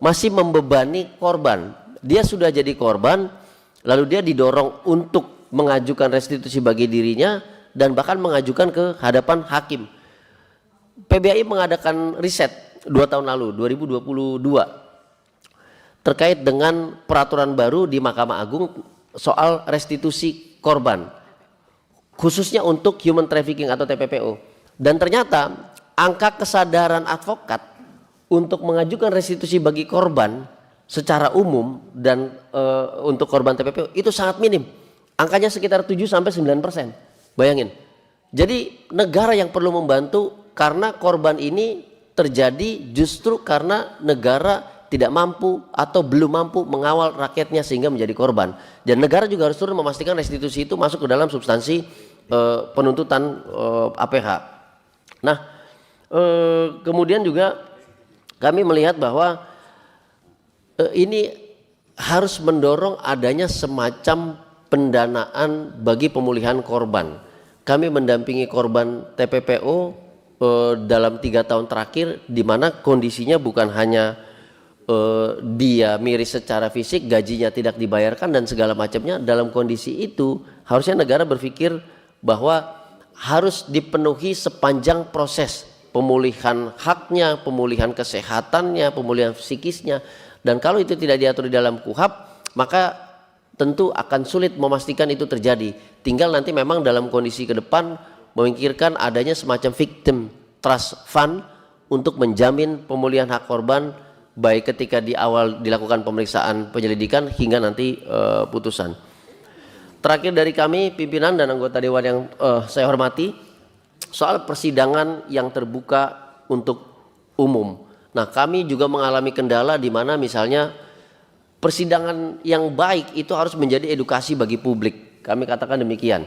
masih membebani korban. Dia sudah jadi korban, lalu dia didorong untuk mengajukan restitusi bagi dirinya dan bahkan mengajukan ke hadapan hakim. PBAI mengadakan riset 2 tahun lalu, 2022, terkait dengan peraturan baru di Mahkamah Agung soal restitusi korban, khususnya untuk human trafficking atau TPPO. Dan ternyata angka kesadaran advokat untuk mengajukan restitusi bagi korban secara umum dan untuk korban TPPO itu sangat minim. Angkanya sekitar 7-9%. Bayangin. Jadi negara yang perlu membantu karena korban ini terjadi justru karena negara tidak mampu atau belum mampu mengawal rakyatnya sehingga menjadi korban. Dan negara juga harus turun memastikan restitusi itu masuk ke dalam substansi penuntutan APH. Nah, kemudian juga kami melihat bahwa ini harus mendorong adanya semacam pendanaan bagi pemulihan korban. Kami mendampingi korban TPPO dalam 3 tahun terakhir, di mana kondisinya bukan hanya dia miris secara fisik, gajinya tidak dibayarkan dan segala macamnya. Dalam kondisi itu harusnya negara berpikir bahwa harus dipenuhi sepanjang proses pemulihan haknya, pemulihan kesehatannya, pemulihan psikisnya. Dan kalau itu tidak diatur di dalam KUHP, maka tentu akan sulit memastikan itu terjadi. Tinggal nanti memang dalam kondisi ke depan memikirkan adanya semacam victim trust fund untuk menjamin pemulihan hak korban baik ketika di awal dilakukan pemeriksaan penyelidikan hingga nanti putusan. Terakhir dari kami pimpinan dan anggota dewan yang saya hormati, soal persidangan yang terbuka untuk umum. Nah, kami juga mengalami kendala di mana misalnya persidangan yang baik itu harus menjadi edukasi bagi publik. Kami katakan demikian.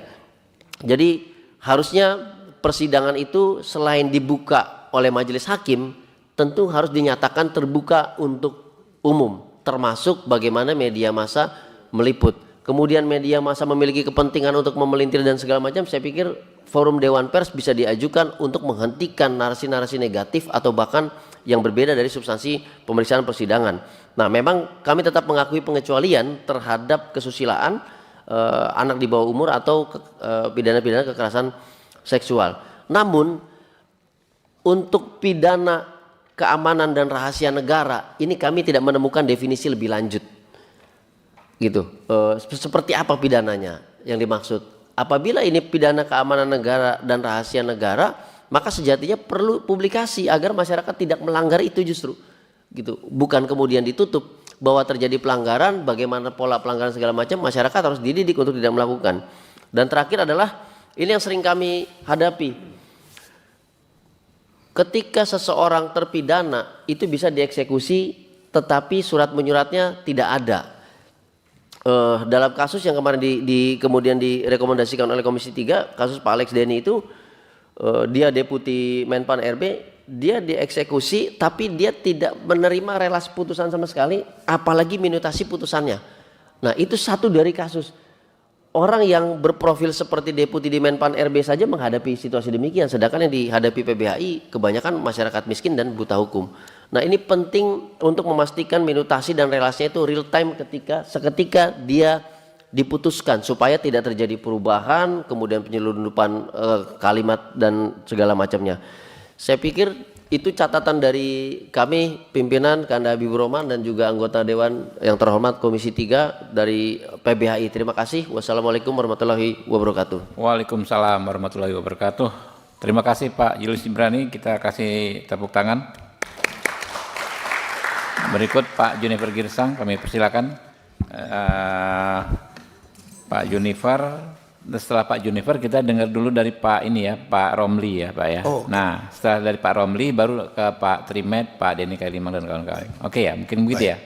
Jadi harusnya persidangan itu selain dibuka oleh majelis hakim, tentu harus dinyatakan terbuka untuk umum, termasuk bagaimana media massa meliput. Kemudian media massa memiliki kepentingan untuk memelintir dan segala macam, saya pikir forum Dewan Pers bisa diajukan untuk menghentikan narasi-narasi negatif atau bahkan yang berbeda dari substansi pemeriksaan persidangan. Nah, memang kami tetap mengakui pengecualian terhadap kesusilaan anak di bawah umur atau pidana-pidana kekerasan seksual. Namun untuk pidana keamanan dan rahasia negara ini kami tidak menemukan definisi lebih lanjut. Gitu. Seperti apa pidananya yang dimaksud? Apabila ini pidana keamanan negara dan rahasia negara, maka sejatinya perlu publikasi agar masyarakat tidak melanggar itu justru. Gitu. Bukan kemudian ditutup bahwa terjadi pelanggaran, bagaimana pola pelanggaran segala macam, masyarakat harus dididik untuk tidak melakukan. Dan terakhir adalah ini yang sering kami hadapi. Ketika seseorang terpidana itu bisa dieksekusi tetapi surat menyuratnya tidak ada. Dalam kasus yang kemarin kemudian direkomendasikan oleh Komisi 3, kasus Pak Alex Denny itu dia Deputi Menpan RB, dia dieksekusi tapi dia tidak menerima relasi putusan sama sekali, apalagi minutasi putusannya. Nah, itu satu dari kasus. Orang yang berprofil seperti Deputi di Menpan RB saja menghadapi situasi demikian, sedangkan yang dihadapi PBHI kebanyakan masyarakat miskin dan buta hukum. Nah, ini penting untuk memastikan minutasi dan relasinya itu real time seketika dia diputuskan supaya tidak terjadi perubahan, kemudian penyelundupan kalimat dan segala macamnya. Saya pikir itu catatan dari kami pimpinan Kanda Habibur Rahman dan juga anggota Dewan yang terhormat Komisi 3 dari PBHI. Terima kasih. Wassalamualaikum warahmatullahi wabarakatuh. Waalaikumsalam warahmatullahi wabarakatuh. Terima kasih Pak Julius Ibrani, kita kasih tepuk tangan. Berikut Pak Junifer Girsang, kami persilakan. Pak Junifer, setelah Pak Junifer kita dengar dulu dari Pak ini ya, Pak Romli ya Pak ya. Oh. Nah, setelah dari Pak Romli baru ke Pak Trimet, Pak Denny Kailimang dan kawan-kawan. Oke ya, mungkin begitu ya.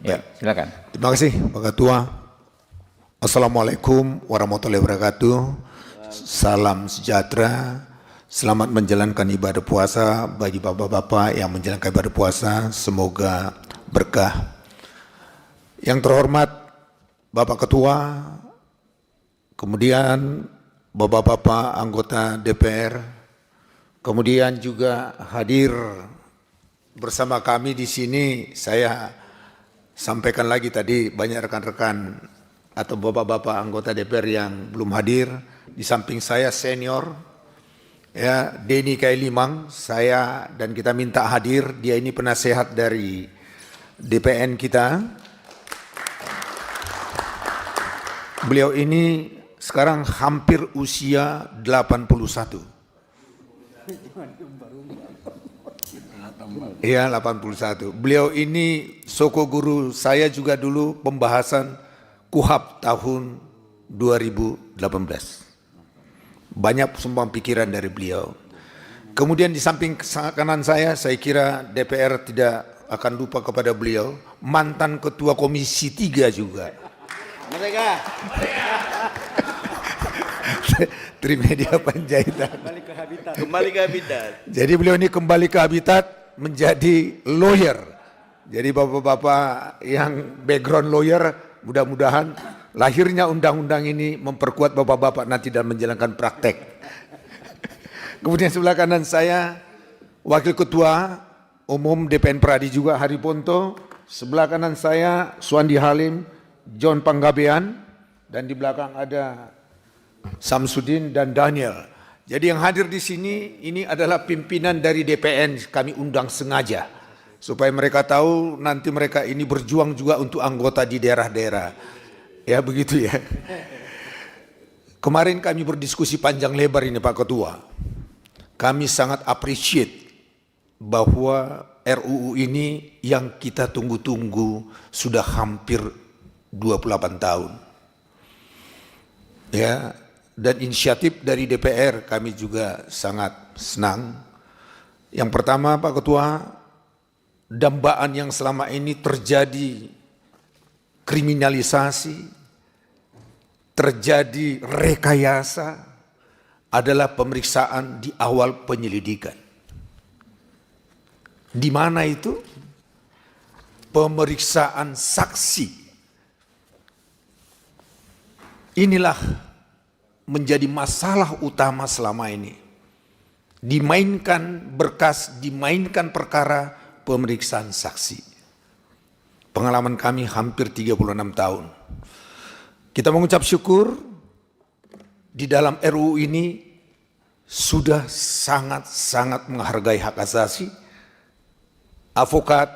Ya, silakan. Terima kasih Pak Ketua. Assalamualaikum warahmatullahi wabarakatuh. Salam sejahtera. Selamat menjalankan ibadah puasa bagi bapak-bapak yang menjalankan ibadah puasa. Semoga berkah. Yang terhormat Bapak Ketua, kemudian bapak-bapak anggota DPR, kemudian juga hadir bersama kami di sini. Saya sampaikan lagi tadi banyak rekan-rekan atau bapak-bapak anggota DPR yang belum hadir. Di samping saya senior, ya Denny Kailimang, saya dan kita minta hadir. Dia ini penasehat dari DPN kita. Beliau ini sekarang hampir usia 81. Iya 81. Beliau ini soko guru saya juga dulu pembahasan KUHAP tahun 2018. Banyak semua pikiran dari beliau. Kemudian di samping kanan saya kira DPR tidak akan lupa kepada beliau, mantan Ketua Komisi 3 juga. Mereka Trimedia Panjaitan. kembali ke habitat. Jadi beliau ini kembali ke habitat menjadi lawyer. Jadi bapak-bapak yang background lawyer, mudah-mudahan lahirnya undang-undang ini memperkuat bapak-bapak nanti dalam menjalankan praktek. Kemudian sebelah kanan saya Wakil Ketua Umum DPN Pradi juga Hari Ponto. Sebelah kanan saya Suandi Halim, John Panggabean, dan di belakang ada Samsudin dan Daniel. Jadi yang hadir di sini ini adalah pimpinan dari DPN, kami undang sengaja supaya mereka tahu nanti mereka ini berjuang juga untuk anggota di daerah-daerah. Ya begitu ya. Kemarin kami berdiskusi panjang lebar ini Pak Ketua. Kami sangat appreciate bahwa RUU ini yang kita tunggu-tunggu sudah hampir 28 tahun. Ya, dan inisiatif dari DPR kami juga sangat senang. Yang pertama Pak Ketua, dambaan yang selama ini terjadi kriminalisasi, terjadi rekayasa adalah pemeriksaan di awal penyelidikan. Di mana itu? Pemeriksaan saksi. Inilah menjadi masalah utama selama ini. Dimainkan berkas, dimainkan perkara pemeriksaan saksi. Pengalaman kami hampir 36 tahun. Kita mengucap syukur di dalam RUU ini sudah sangat-sangat menghargai hak asasi. Advokat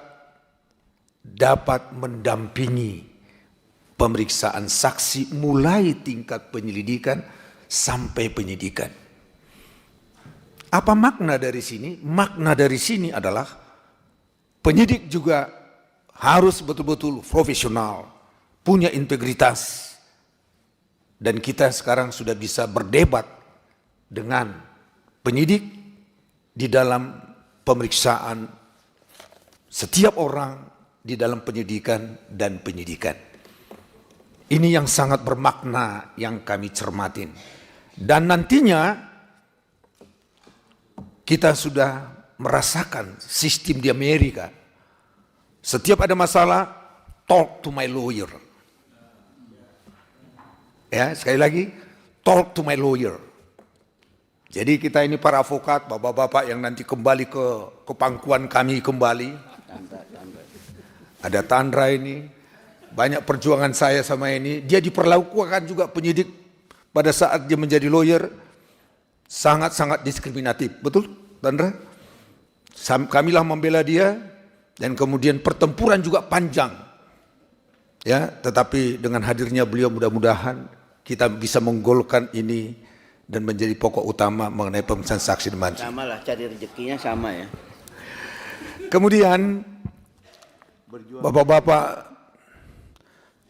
dapat mendampingi pemeriksaan saksi mulai tingkat penyelidikan sampai penyidikan. Apa makna dari sini? Makna dari sini adalah penyidik juga harus betul-betul profesional, punya integritas. Dan kita sekarang sudah bisa berdebat dengan penyidik di dalam pemeriksaan setiap orang di dalam penyidikan dan penyidikan. Ini yang sangat bermakna yang kami cermatin. Dan nantinya kita sudah merasakan sistem di Amerika. Setiap ada masalah, talk to my lawyer. Ya, sekali lagi, talk to my lawyer. Jadi kita ini para advokat, bapak-bapak yang nanti kembali ke pangkuan kami kembali. Ada Tandra ini, banyak perjuangan saya sama ini. Dia diperlakukan juga penyidik pada saat dia menjadi lawyer sangat-sangat diskriminatif. Betul, Tandra? Kamilah membela dia dan kemudian pertempuran juga panjang. Ya, tetapi dengan hadirnya beliau mudah-mudahan kita bisa menggolkan ini dan menjadi pokok utama mengenai pemeriksaan saksi dan manci. Sama lah, cari rezekinya sama ya. Kemudian, bapak-bapak,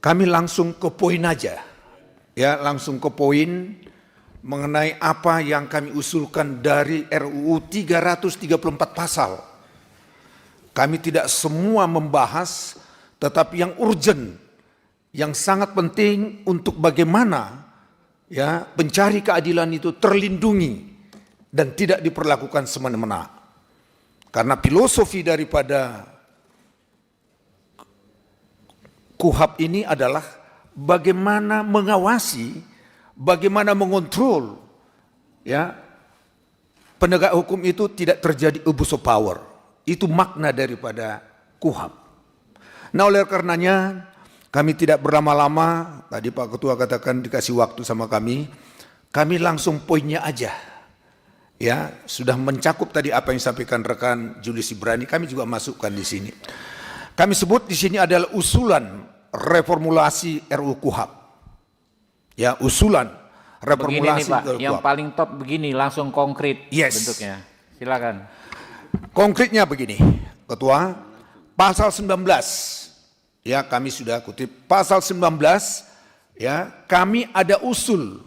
kami langsung ke poin aja. Ya, langsung ke poin mengenai apa yang kami usulkan dari RUU 334 pasal. Kami tidak semua membahas, tetapi yang urgent, yang sangat penting untuk bagaimana ya pencari keadilan itu terlindungi dan tidak diperlakukan semena-mena. Karena filosofi daripada KUHP ini adalah bagaimana mengawasi, bagaimana mengontrol ya penegak hukum itu tidak terjadi abuse of power. Itu makna daripada KUHP. Nah, oleh karenanya kami tidak berlama-lama, tadi Pak Ketua katakan dikasih waktu sama kami langsung poinnya aja. Ya, sudah mencakup tadi apa yang disampaikan rekan Julius Ibrani, kami juga masukkan di sini. Kami sebut di sini adalah usulan reformulasi RUU KUHP. Ya, usulan reformulasi begini nih Pak, RUU yang KUHP. paling top begini, langsung konkret Yes. bentuknya. Silakan. Konkretnya begini, Ketua, pasal 19. Ya, kami sudah kutip pasal 19, ya, kami ada usul,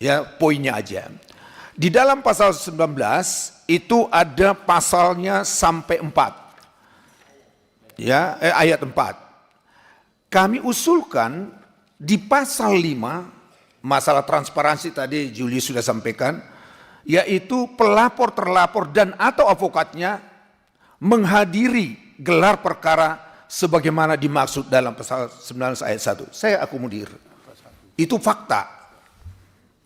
ya, poinnya aja. Di dalam pasal 19 itu ada pasalnya sampai 4, ya, ayat 4. Kami usulkan di pasal 5, masalah transparansi tadi Julius sudah sampaikan, yaitu pelapor, terlapor dan atau advokatnya menghadiri gelar perkara sebagaimana dimaksud dalam pasal 19 ayat 1. Saya akomodir. Itu fakta.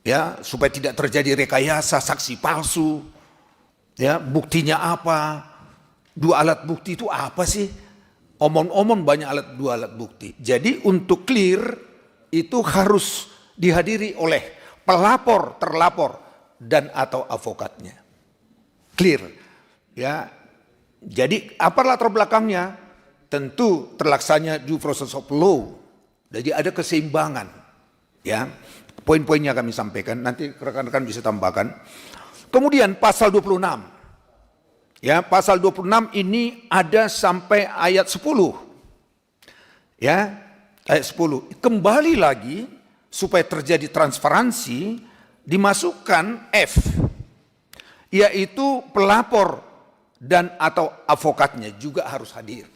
Ya, supaya tidak terjadi rekayasa, saksi palsu. Ya, buktinya apa? 2 alat bukti itu apa sih? Omong-omong banyak dua alat bukti. Jadi untuk clear itu harus dihadiri oleh pelapor, terlapor dan atau advokatnya. Clear. Ya. Jadi apa latar belakangnya? Tentu terlaksanya due process of law Jadi ada keseimbangan. Ya, poin-poinnya kami sampaikan, nanti rekan-rekan bisa tambahkan. Kemudian pasal 26. Ya, pasal 26 ini ada sampai ayat 10. Ya, ayat 10. Kembali lagi supaya terjadi transparansi dimasukkan F, yaitu pelapor dan atau advokatnya juga harus hadir.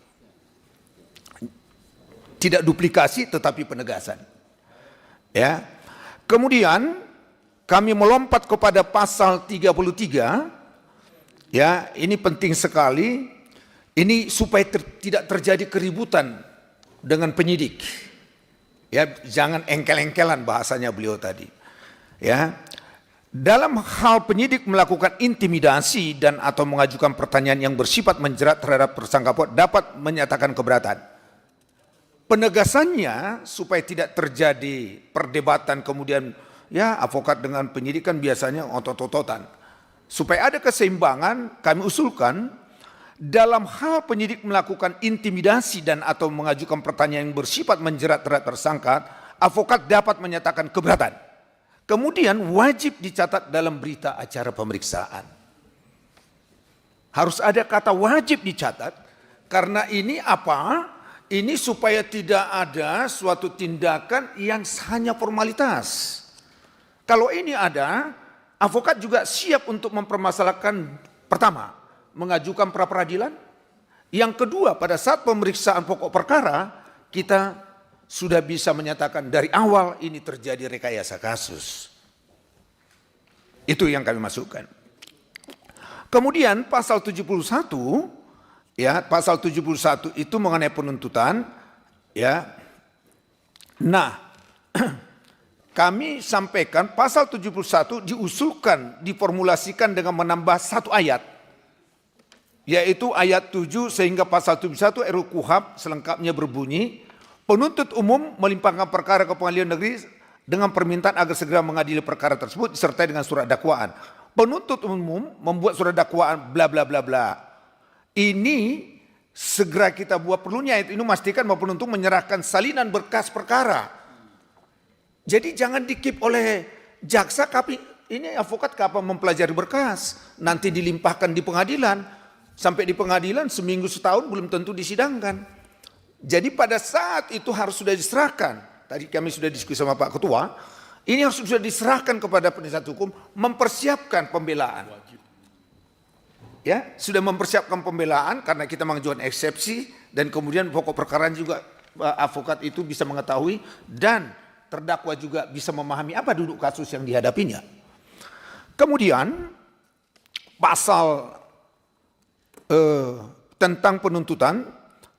Tidak duplikasi tetapi penegasan. Ya. Kemudian kami melompat kepada pasal 33. Ya, ini penting sekali. Ini supaya tidak terjadi keributan dengan penyidik. Ya, jangan engkel-engkelan bahasanya beliau tadi. Ya. Dalam hal penyidik melakukan intimidasi dan atau mengajukan pertanyaan yang bersifat menjerat terhadap tersangka dapat menyatakan keberatan. Penegasannya supaya tidak terjadi perdebatan kemudian ya advokat dengan penyidik kan biasanya otot-ototan. Supaya ada keseimbangan kami usulkan dalam hal penyidik melakukan intimidasi dan atau mengajukan pertanyaan yang bersifat menjerat terhadap tersangka, advokat dapat menyatakan keberatan. Kemudian wajib dicatat dalam berita acara pemeriksaan. Harus ada kata wajib dicatat karena ini apa? Ini supaya tidak ada suatu tindakan yang hanya formalitas. Kalau ini ada, advokat juga siap untuk mempermasalahkan pertama, mengajukan pra peradilan. Yang kedua, pada saat pemeriksaan pokok perkara, kita sudah bisa menyatakan dari awal ini terjadi rekayasa kasus. Itu yang kami masukkan. Kemudian pasal 71, ya, pasal 71 itu mengenai penuntutan, ya. Nah, kami sampaikan pasal 71 diusulkan, diformulasikan dengan menambah satu ayat, yaitu ayat 7 sehingga pasal 71 RUU KUHP selengkapnya berbunyi, penuntut umum melimpahkan perkara ke pengadilan negeri dengan permintaan agar segera mengadili perkara tersebut disertai dengan surat dakwaan. Penuntut umum membuat surat dakwaan bla bla bla bla. Ini segera kita buat perlunya itu memastikan bahwa penuntut menyerahkan salinan berkas perkara. Jadi jangan dikip oleh jaksa, ini advokat kapan mempelajari berkas, nanti dilimpahkan di pengadilan, sampai di pengadilan seminggu setahun belum tentu disidangkan. Jadi pada saat itu harus sudah diserahkan. Tadi kami sudah diskusi sama Pak Ketua, ini harus sudah diserahkan kepada penasihat hukum, mempersiapkan pembelaan. Ya, sudah mempersiapkan pembelaan karena kita mengajukan eksepsi dan kemudian pokok perkara juga advokat itu bisa mengetahui dan terdakwa juga bisa memahami apa duduk kasus yang dihadapinya. Kemudian pasal tentang penuntutan,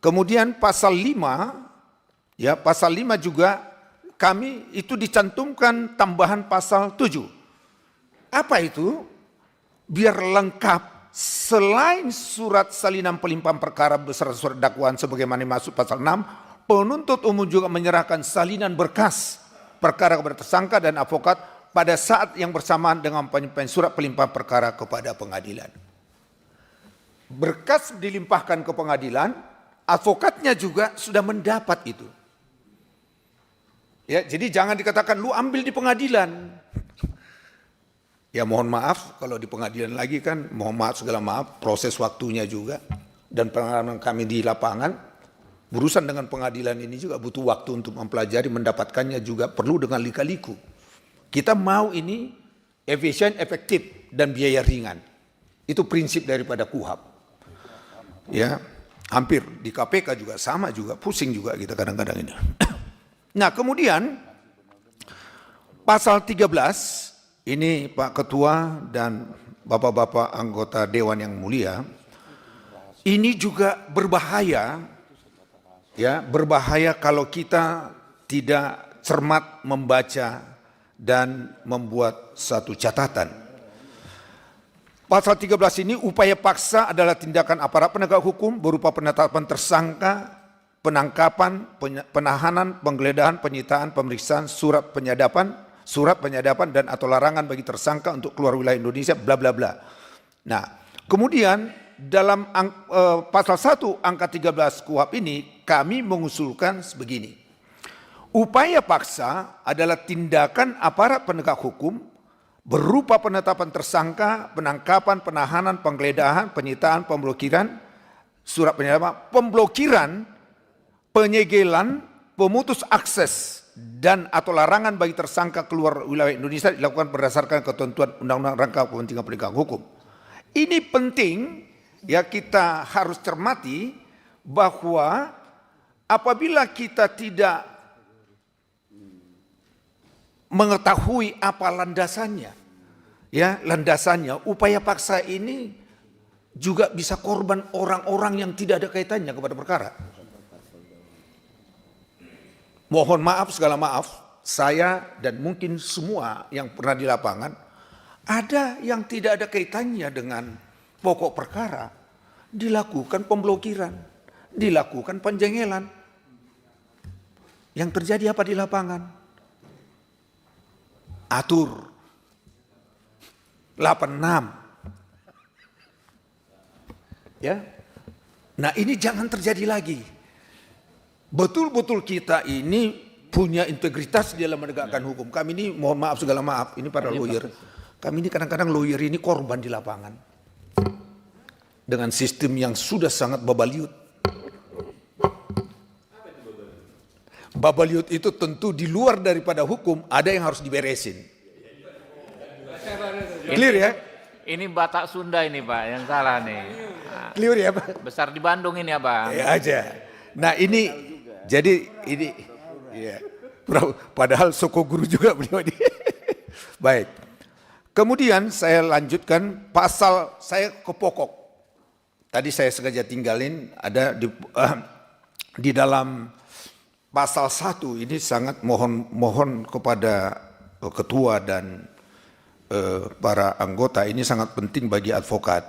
kemudian pasal 5, ya pasal 5 juga kami itu dicantumkan tambahan pasal 7. Apa itu? Biar lengkap. Selain surat salinan pelimpahan perkara beserta surat dakwaan sebagaimana masuk pasal 6, penuntut umum juga menyerahkan salinan berkas perkara kepada tersangka dan advokat pada saat yang bersamaan dengan penyampaian surat pelimpahan perkara kepada pengadilan. Berkas dilimpahkan ke pengadilan, advokatnya juga sudah mendapat itu. Ya, jadi jangan dikatakan lu ambil di pengadilan. Ya mohon maaf kalau di pengadilan lagi kan, mohon maaf segala maaf, proses waktunya juga. Dan pengalaman kami di lapangan, berurusan dengan pengadilan ini juga butuh waktu untuk mempelajari, mendapatkannya juga perlu dengan lika-liku. Kita mau ini efisien, efektif, dan biaya ringan. Itu prinsip daripada KUHP. Ya, hampir di KPK juga sama juga, pusing juga kita kadang-kadang ini. Nah kemudian pasal 13, ini Pak Ketua dan Bapak-Bapak anggota Dewan yang mulia, ini juga berbahaya, ya berbahaya kalau kita tidak cermat membaca dan membuat satu catatan. Pasal 13 ini upaya paksa adalah tindakan aparat penegak hukum berupa penetapan tersangka, penangkapan, penahanan, penggeledahan, penyitaan, pemeriksaan, surat penyadapan dan atau larangan bagi tersangka untuk keluar wilayah Indonesia, bla bla bla. Nah, kemudian dalam pasal 1 angka 13 KUHP ini kami mengusulkan sebegini. Upaya paksa adalah tindakan aparat penegak hukum berupa penetapan tersangka, penangkapan, penahanan, penggeledahan, penyitaan, pemblokiran, surat penyadapan, pemblokiran, penyegelan, pemutus akses dan atau larangan bagi tersangka keluar wilayah Indonesia dilakukan berdasarkan ketentuan Undang-Undang Rangka Kepentingan Penegakan Hukum. Ini penting ya, kita harus cermati bahwa apabila kita tidak mengetahui apa landasannya, ya landasannya, upaya paksa ini juga bisa korban orang-orang yang tidak ada kaitannya kepada perkara. Mohon maaf, segala maaf, saya dan mungkin semua yang pernah di lapangan, ada yang tidak ada kaitannya dengan pokok perkara, dilakukan pemblokiran, dilakukan penjengelan. Yang terjadi apa di lapangan? Atur 86. Ya. Nah, ini jangan terjadi lagi. Betul-betul kita ini punya integritas di dalam menegakkan hukum. Kami ini mohon maaf, segala maaf, ini para lawyer. Kami ini kadang-kadang lawyer ini korban di lapangan. Dengan sistem yang sudah sangat babaliut. Babaliut itu tentu di luar daripada hukum, ada yang harus diberesin. Clear ya? Ini Batak Sunda ini Pak, yang salah nih. Nah, Clear ya Pak? besar di Bandung ini Abang. Ya aja. Nah ini, jadi ini, ya, padahal Soko Guru juga beliau ini. Baik. Kemudian saya lanjutkan pasal, saya ke pokok. Tadi saya sengaja tinggalin, ada di dalam pasal 1 ini sangat mohon kepada ketua dan para anggota, ini sangat penting bagi advokat.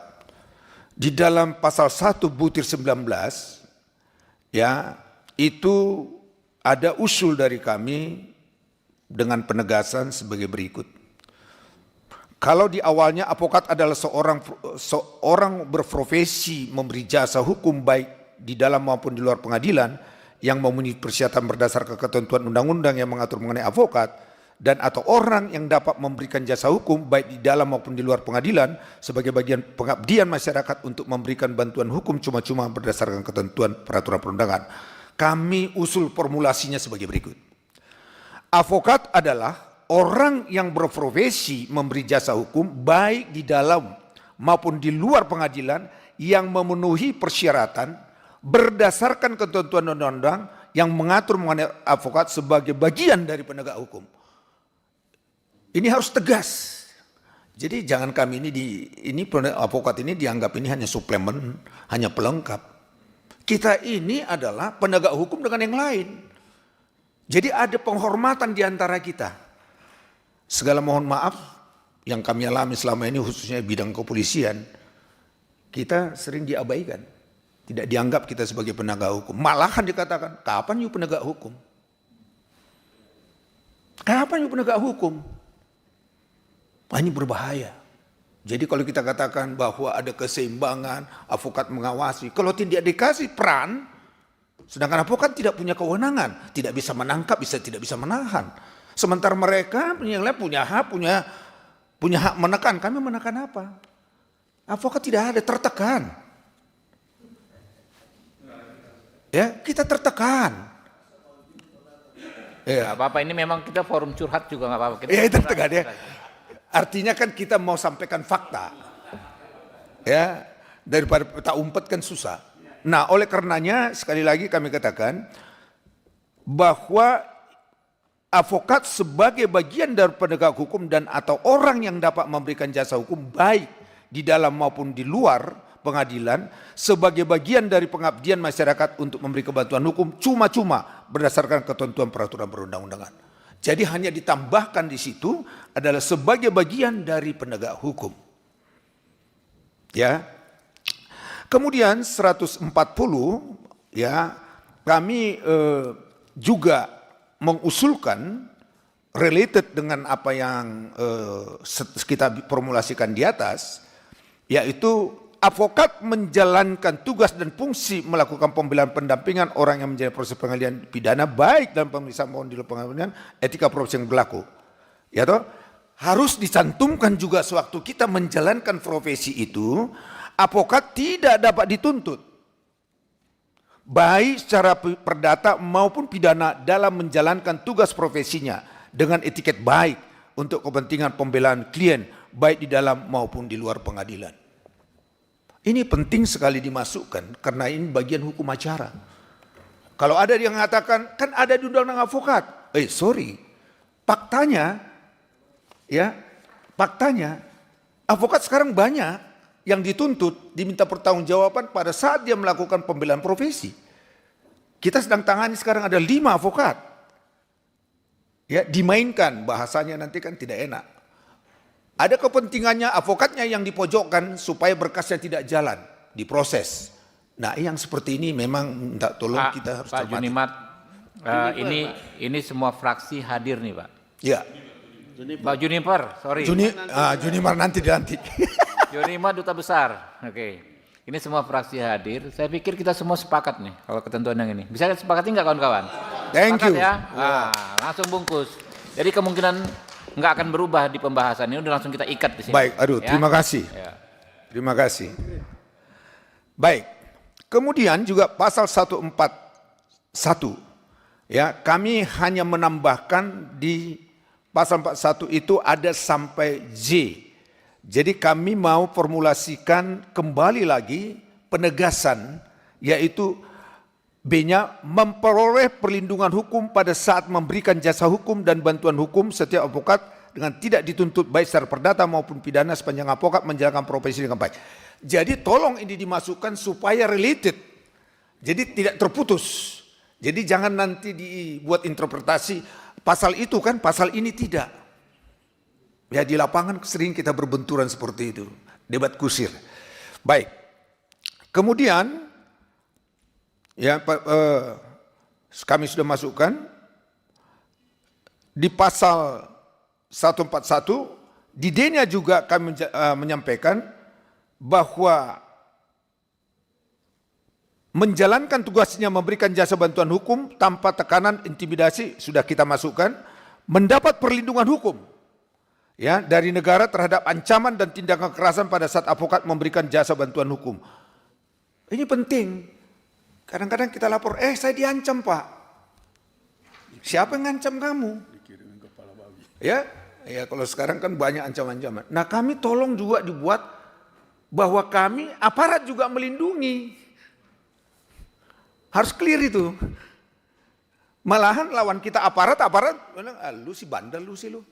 Di dalam pasal 1 butir 19 ya, itu ada usul dari kami dengan penegasan sebagai berikut. Kalau di awalnya advokat adalah seorang berprofesi memberi jasa hukum baik di dalam maupun di luar pengadilan yang memenuhi persyaratan berdasarkan ketentuan undang-undang yang mengatur mengenai advokat, dan atau orang yang dapat memberikan jasa hukum baik di dalam maupun di luar pengadilan sebagai bagian pengabdian masyarakat untuk memberikan bantuan hukum cuma-cuma berdasarkan ketentuan peraturan perundangan. Kami usul formulasinya sebagai berikut. Advokat adalah orang yang berprofesi memberi jasa hukum baik di dalam maupun di luar pengadilan yang memenuhi persyaratan berdasarkan ketentuan undang-undang yang mengatur mengenai advokat sebagai bagian dari penegak hukum. Ini harus tegas. Jadi jangan kami ini advokat ini dianggap ini hanya suplemen, hanya pelengkap. Kita ini adalah penegak hukum dengan yang lain. Jadi ada penghormatan di antara kita. Segala mohon maaf yang kami alami selama ini khususnya bidang kepolisian, kita sering diabaikan. Tidak dianggap kita sebagai penegak hukum. Malahan dikatakan, kapan you penegak hukum? Kapan you penegak hukum? Ini berbahaya. Jadi kalau kita katakan bahwa ada keseimbangan, advokat mengawasi, kalau tidak dikasih peran, sedangkan advokat tidak punya kewenangan, tidak bisa menangkap, tidak bisa menahan. Sementara mereka yang lain punya hak menekan. Kami menekan apa? Advokat tidak ada, tertekan. Ya, kita tertekan. Ya. Apa-apa, ini memang kita forum curhat juga nggak apa-apa. Ya, tertekan ya. Artinya kan kita mau sampaikan fakta. Ya, daripada kita umpet kan susah. Nah, oleh karenanya sekali lagi kami katakan bahwa advokat sebagai bagian dari penegak hukum dan atau orang yang dapat memberikan jasa hukum baik di dalam maupun di luar pengadilan sebagai bagian dari pengabdian masyarakat untuk memberi bantuan hukum cuma-cuma berdasarkan ketentuan peraturan perundang-undangan. Jadi hanya ditambahkan di situ adalah sebagai bagian dari penegak hukum. Ya. Kemudian 140 ya, kami juga mengusulkan related dengan apa yang kita formulasikan di atas, yaitu advokat menjalankan tugas dan fungsi melakukan pembelaan pendampingan orang yang menjalani proses pengadilan pidana baik dalam pemeriksaan maupun di luar pengadilan etika profesi yang berlaku. Ya toh? Harus dicantumkan juga sewaktu kita menjalankan profesi itu, advokat tidak dapat dituntut baik secara perdata maupun pidana dalam menjalankan tugas profesinya dengan etiket baik untuk kepentingan pembelaan klien baik di dalam maupun di luar pengadilan. Ini penting sekali dimasukkan karena ini bagian hukum acara. Kalau ada yang mengatakan kan ada di undang-undang advokat. Faktanya advokat sekarang banyak yang dituntut, diminta pertanggungjawaban pada saat dia melakukan pembelaan profesi. Kita sedang tangani sekarang ada 5 advokat. Ya, dimainkan, bahasanya nanti kan tidak enak. Ada kepentingannya advokatnya yang dipojokkan supaya berkasnya tidak jalan, diproses. Nah, yang seperti ini memang minta tolong kita harus Pak Junimat, ini semua fraksi hadir nih, Pak. Ya. Pak Juniper, sorry. Junimar nanti dilantik. Junimat Duta Besar. Oke. Ini semua fraksi hadir. Saya pikir kita semua sepakat nih kalau ketentuan yang ini. Bisa sepakati nggak kawan-kawan? Thank Sepakat you. Ya? Nah, langsung bungkus. Jadi kemungkinan nggak akan berubah di pembahasan ini. Udah langsung kita ikat di sini. Baik, Ya? terima kasih. Ya. Terima kasih. Baik. Kemudian juga pasal 141. Ya, kami hanya menambahkan di pasal 41 itu ada sampai J. Jadi kami mau formulasikan kembali lagi penegasan, yaitu B-nya memperoleh perlindungan hukum pada saat memberikan jasa hukum dan bantuan hukum setiap advokat dengan tidak dituntut baik secara perdata maupun pidana sepanjang advokat menjalankan profesi dengan baik. Jadi tolong ini dimasukkan supaya related, jadi tidak terputus. Jadi jangan nanti dibuat interpretasi pasal itu kan, pasal ini tidak. Ya di lapangan sering kita berbenturan seperti itu, debat kusir. Baik, kemudian ya kami sudah masukkan di pasal 141, di D-nya juga kami menyampaikan bahwa menjalankan tugasnya memberikan jasa bantuan hukum tanpa tekanan intimidasi sudah kita masukkan, mendapat perlindungan hukum ya dari negara terhadap ancaman dan tindakan kekerasan pada saat advokat memberikan jasa bantuan hukum. Ini penting. Kadang-kadang kita lapor, saya diancam Pak. Siapa yang ngancam kamu? Ya, kalau sekarang kan banyak ancaman-ancaman. Nah kami tolong juga dibuat bahwa kami aparat juga melindungi. Harus clear itu. Malahan lawan kita aparat bilang, lu si bandel lu sih lu.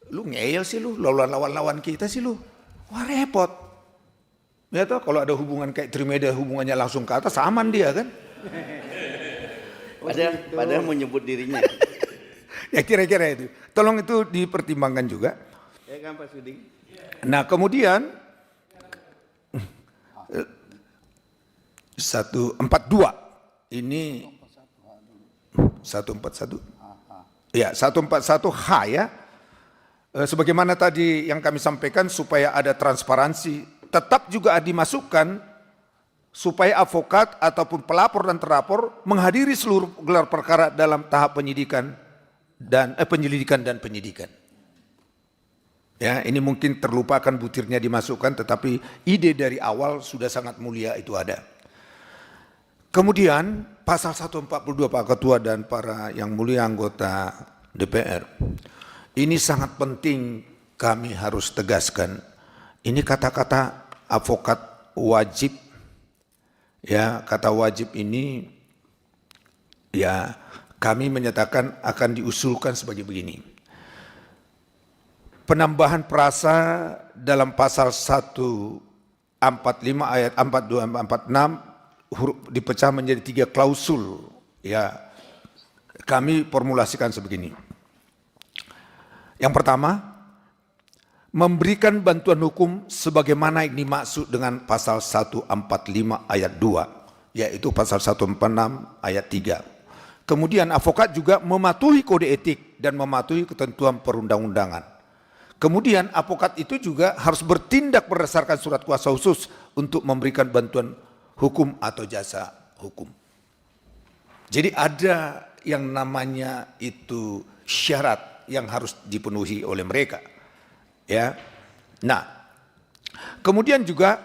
Lu ngeyel sih lu, lawan kita sih lu. Wah repot. Ya toh kalau ada hubungan kayak Trimeda hubungannya langsung ke atas aman dia kan. Padahal mau nyebut dirinya. Ya kira-kira itu. Tolong itu dipertimbangkan juga. Ya kan Pak Suding? Nah kemudian 142 ini 141. Ya 141H ya. Sebagaimana tadi yang kami sampaikan supaya ada transparansi, tetap juga dimasukkan supaya advokat ataupun pelapor dan terlapor menghadiri seluruh gelar perkara dalam tahap penyelidikan dan penyidikan. Ya, ini mungkin terlupakan butirnya dimasukkan, tetapi ide dari awal sudah sangat mulia itu ada. Kemudian pasal 142 Pak Ketua dan para yang mulia anggota DPR. Ini sangat penting kami harus tegaskan. Ini kata-kata advokat wajib. Ya, kata wajib ini ya kami menyatakan akan diusulkan sebagai begini. Penambahan frasa dalam pasal 145 ayat 42 46 huruf dipecah menjadi 3 klausul. Ya, kami formulasikan sebegini. Yang pertama, memberikan bantuan hukum sebagaimana yang dimaksud dengan pasal 145 ayat 2, yaitu pasal 146 ayat 3. Kemudian advokat juga mematuhi kode etik dan mematuhi ketentuan perundang-undangan. Kemudian advokat itu juga harus bertindak berdasarkan surat kuasa khusus untuk memberikan bantuan hukum atau jasa hukum. Jadi ada yang namanya itu syarat yang harus dipenuhi oleh mereka. Ya. Nah, kemudian juga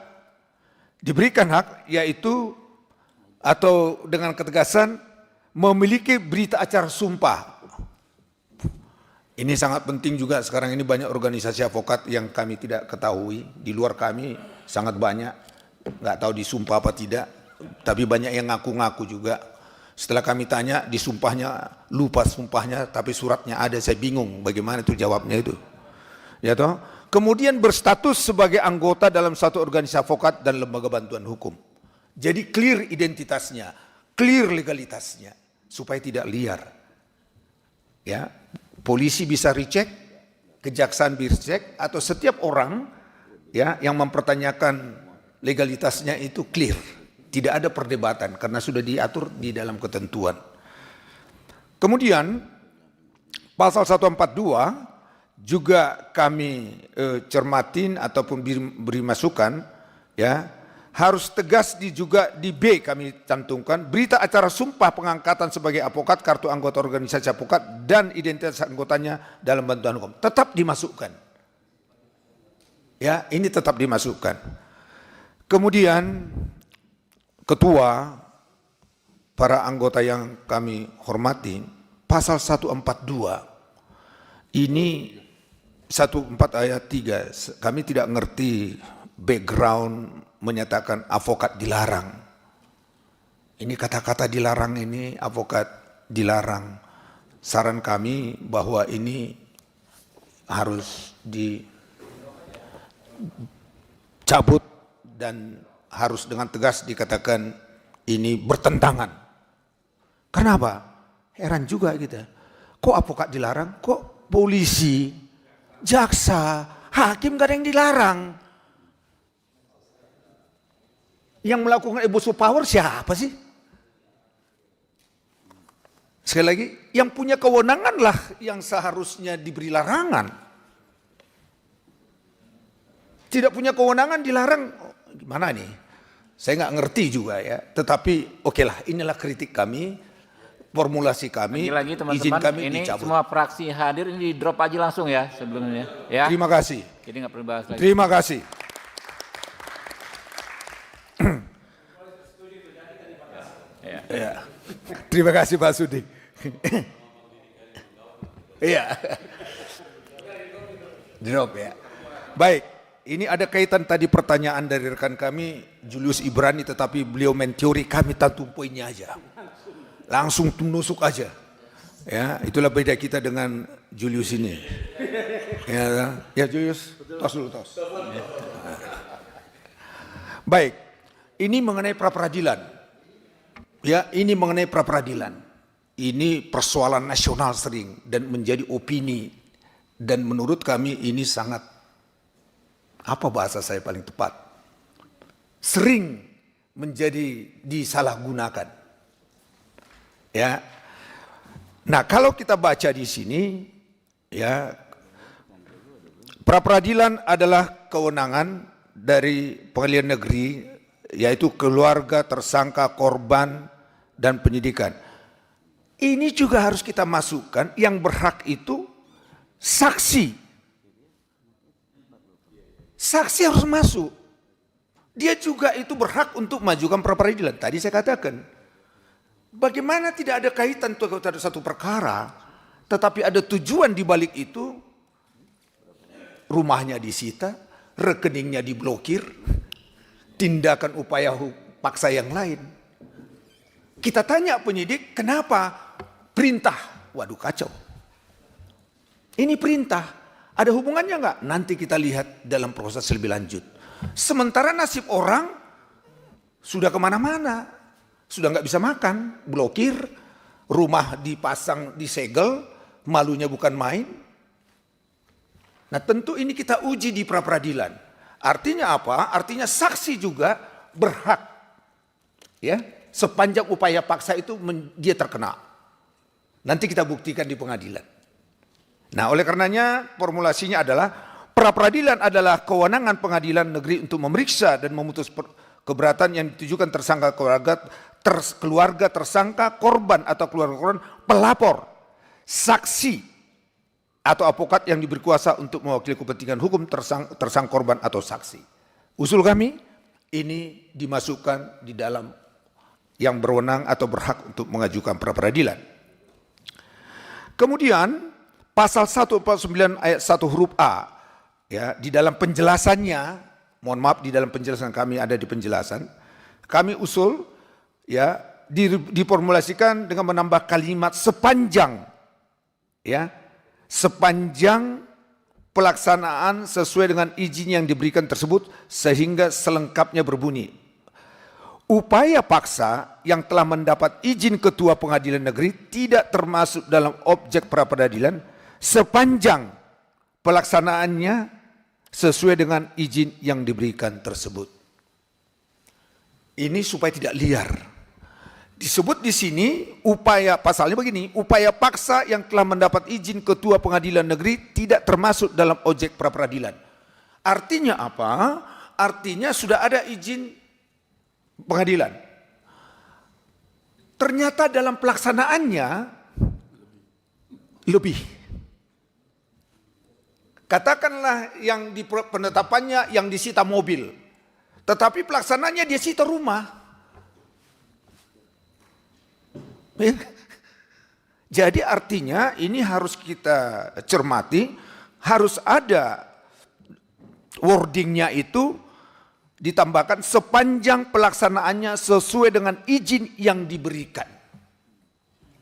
diberikan hak yaitu atau dengan ketegasan memiliki berita acara sumpah. Ini sangat penting juga, sekarang ini banyak organisasi advokat yang kami tidak ketahui, di luar kami sangat banyak, nggak tahu disumpah apa tidak, tapi banyak yang ngaku-ngaku juga. Setelah kami tanya, disumpahnya, lupa sumpahnya, tapi suratnya ada, saya bingung bagaimana itu jawabnya itu. Ya toh? Kemudian berstatus sebagai anggota dalam satu organisasi advokat dan lembaga bantuan hukum. Jadi clear identitasnya, clear legalitasnya, supaya tidak liar. Ya. Polisi bisa recheck, kejaksaan bisa cek, atau setiap orang ya yang mempertanyakan legalitasnya itu clear. Tidak ada perdebatan karena sudah diatur di dalam ketentuan. Kemudian pasal 142 juga kami cermatin ataupun beri masukan, ya. Harus tegas juga di B kami cantumkan, berita acara sumpah pengangkatan sebagai advokat, kartu anggota organisasi advokat, dan identitas anggotanya dalam bantuan hukum. Tetap dimasukkan. Ya, ini tetap dimasukkan. Kemudian, ketua, para anggota yang kami hormati, pasal 142, ini 14 ayat 3, kami tidak ngerti background menyatakan advokat dilarang. Ini kata-kata dilarang ini, advokat dilarang. Saran kami bahwa ini harus dicabut dan harus dengan tegas dikatakan ini bertentangan. Kenapa? Heran juga kita. Kok advokat dilarang? Kok polisi, jaksa, hakim gak ada yang dilarang? Yang melakukan abuse of power siapa sih? Sekali lagi, yang punya kewenangan lah yang seharusnya diberi larangan. Tidak punya kewenangan dilarang, gimana nih? Saya nggak ngerti juga ya. Tetapi oke lah, inilah kritik kami, formulasi kami, Lagi izin teman-teman, kami ini dicabut. semua fraksi hadir ini di drop aja langsung ya sebelumnya. Ya. Terima kasih. Jadi nggak perlu bahas lagi. Terima kasih. Ya. Terima kasih Pak Sudi. Iya. Drop ya. Baik, ini ada kaitan tadi pertanyaan dari rekan kami Julius Ibrani, tetapi beliau main teori, kami tantu poinnya aja. Langsung menusuk aja. Ya, itulah beda kita dengan Julius ini. Ya Julius, tos dulu tos. Baik, ini mengenai pra peradilan. Ya, ini mengenai pra peradilan. Ini persoalan nasional sering dan menjadi opini, dan menurut kami ini sangat, apa bahasa saya paling tepat, sering menjadi disalahgunakan. Ya. Nah, kalau kita baca di sini, ya, pra peradilan adalah kewenangan dari pengadilan negeri, yaitu keluarga, tersangka, korban, dan penyidikan. Ini juga harus kita masukkan, yang berhak itu saksi. Saksi harus masuk. Dia juga itu berhak untuk majukan pra peradilan. Tadi saya katakan, bagaimana tidak ada kaitan terhadap satu perkara, tetapi ada tujuan di balik itu, rumahnya disita, rekeningnya diblokir, tindakan upaya paksa yang lain. Kita tanya penyidik, kenapa? Perintah. Waduh, kacau. Ini perintah. Ada hubungannya enggak? Nanti kita lihat dalam proses lebih lanjut. Sementara nasib orang sudah kemana-mana. Sudah enggak bisa makan, blokir, rumah dipasang, disegel, malunya bukan main. Nah, tentu ini kita uji di pra peradilan. Artinya apa? Artinya saksi juga berhak, ya, sepanjang upaya paksa itu dia terkena. Nanti kita buktikan di pengadilan. Nah, oleh karenanya formulasinya adalah pra-peradilan adalah kewenangan pengadilan negeri untuk memeriksa dan memutus keberatan yang ditujukan tersangka keluarga tersangka, korban atau keluarga korban, pelapor, saksi atau advokat yang diberi kuasa untuk mewakili kepentingan hukum tersangka korban atau saksi. Usul kami ini dimasukkan di dalam yang berwenang atau berhak untuk mengajukan pra-peradilan. Kemudian pasal 149 ayat 1 huruf A, ya, di dalam penjelasannya, mohon maaf di dalam penjelasan kami ada di penjelasan, kami usul ya diformulasikan dengan menambah kalimat sepanjang, ya, sepanjang pelaksanaan sesuai dengan izin yang diberikan tersebut, sehingga selengkapnya berbunyi, upaya paksa yang telah mendapat izin ketua pengadilan negeri tidak termasuk dalam objek pra-peradilan sepanjang pelaksanaannya sesuai dengan izin yang diberikan tersebut. Ini supaya tidak liar. Disebut di sini upaya, pasalnya begini, upaya paksa yang telah mendapat izin ketua pengadilan negeri tidak termasuk dalam objek pra-peradilan. Artinya apa? Artinya sudah ada izin pengadilan. Ternyata dalam pelaksanaannya lebih. Katakanlah yang di penetapannya yang disita mobil, tetapi pelaksanaannya dia sita rumah. Jadi artinya ini harus kita cermati, harus ada wordingnya itu ditambahkan sepanjang pelaksanaannya sesuai dengan izin yang diberikan.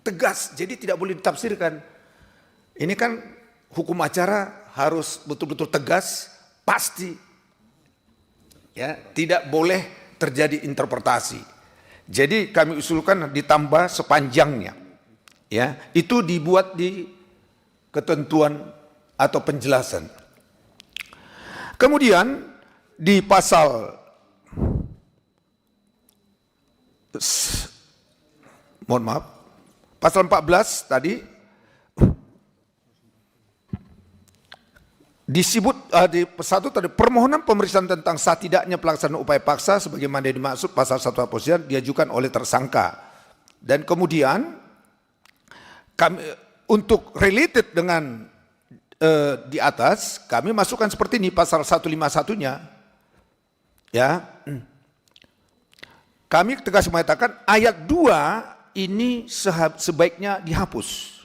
Tegas, jadi tidak boleh ditafsirkan. Ini kan hukum acara harus betul-betul tegas, pasti. Ya, tidak boleh terjadi interpretasi. Jadi kami usulkan ditambah sepanjangnya. Ya, itu dibuat di ketentuan atau penjelasan. Kemudian di pasal pasal 14 tadi disebut di satu tadi permohonan pemeriksaan tentang sah tidaknya pelaksanaan upaya paksa sebagaimana dimaksud pasal 1 posisian diajukan oleh tersangka. Dan kemudian kami untuk related dengan di atas kami masukkan seperti ini pasal 151-nya. Ya, kami tegas mengatakan ayat 2 ini sebaiknya dihapus.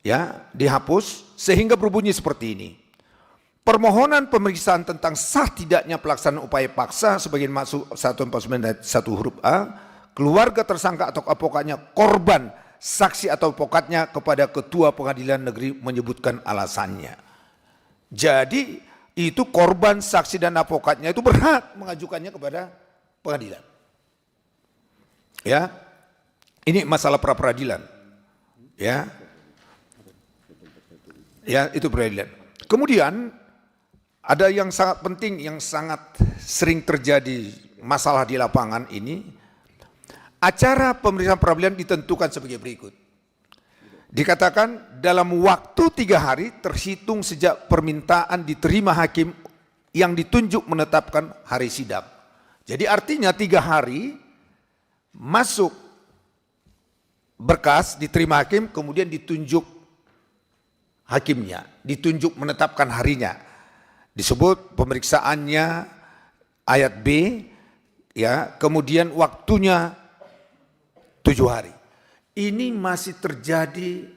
Ya, dihapus sehingga berbunyi seperti ini. Permohonan pemeriksaan tentang sah tidaknya pelaksanaan upaya paksa sebagian maksud 149 1 huruf A, keluarga tersangka atau advokatnya, korban, saksi atau advokatnya kepada ketua pengadilan negeri menyebutkan alasannya. Jadi itu korban, saksi dan advokatnya itu berhak mengajukannya kepada pengadilan. Ya, ini masalah pra-peradilan. Ya, ya itu peradilan. Kemudian ada yang sangat penting, yang sangat sering terjadi masalah di lapangan ini. Acara pemeriksaan pra-peradilan ditentukan sebagai berikut. Dikatakan dalam waktu 3 hari terhitung sejak permintaan diterima hakim yang ditunjuk menetapkan hari sidang. Jadi artinya 3 hari masuk berkas diterima hakim kemudian ditunjuk hakimnya, ditunjuk menetapkan harinya. Disebut pemeriksaannya ayat B, ya, kemudian waktunya 7 hari. Ini masih terjadi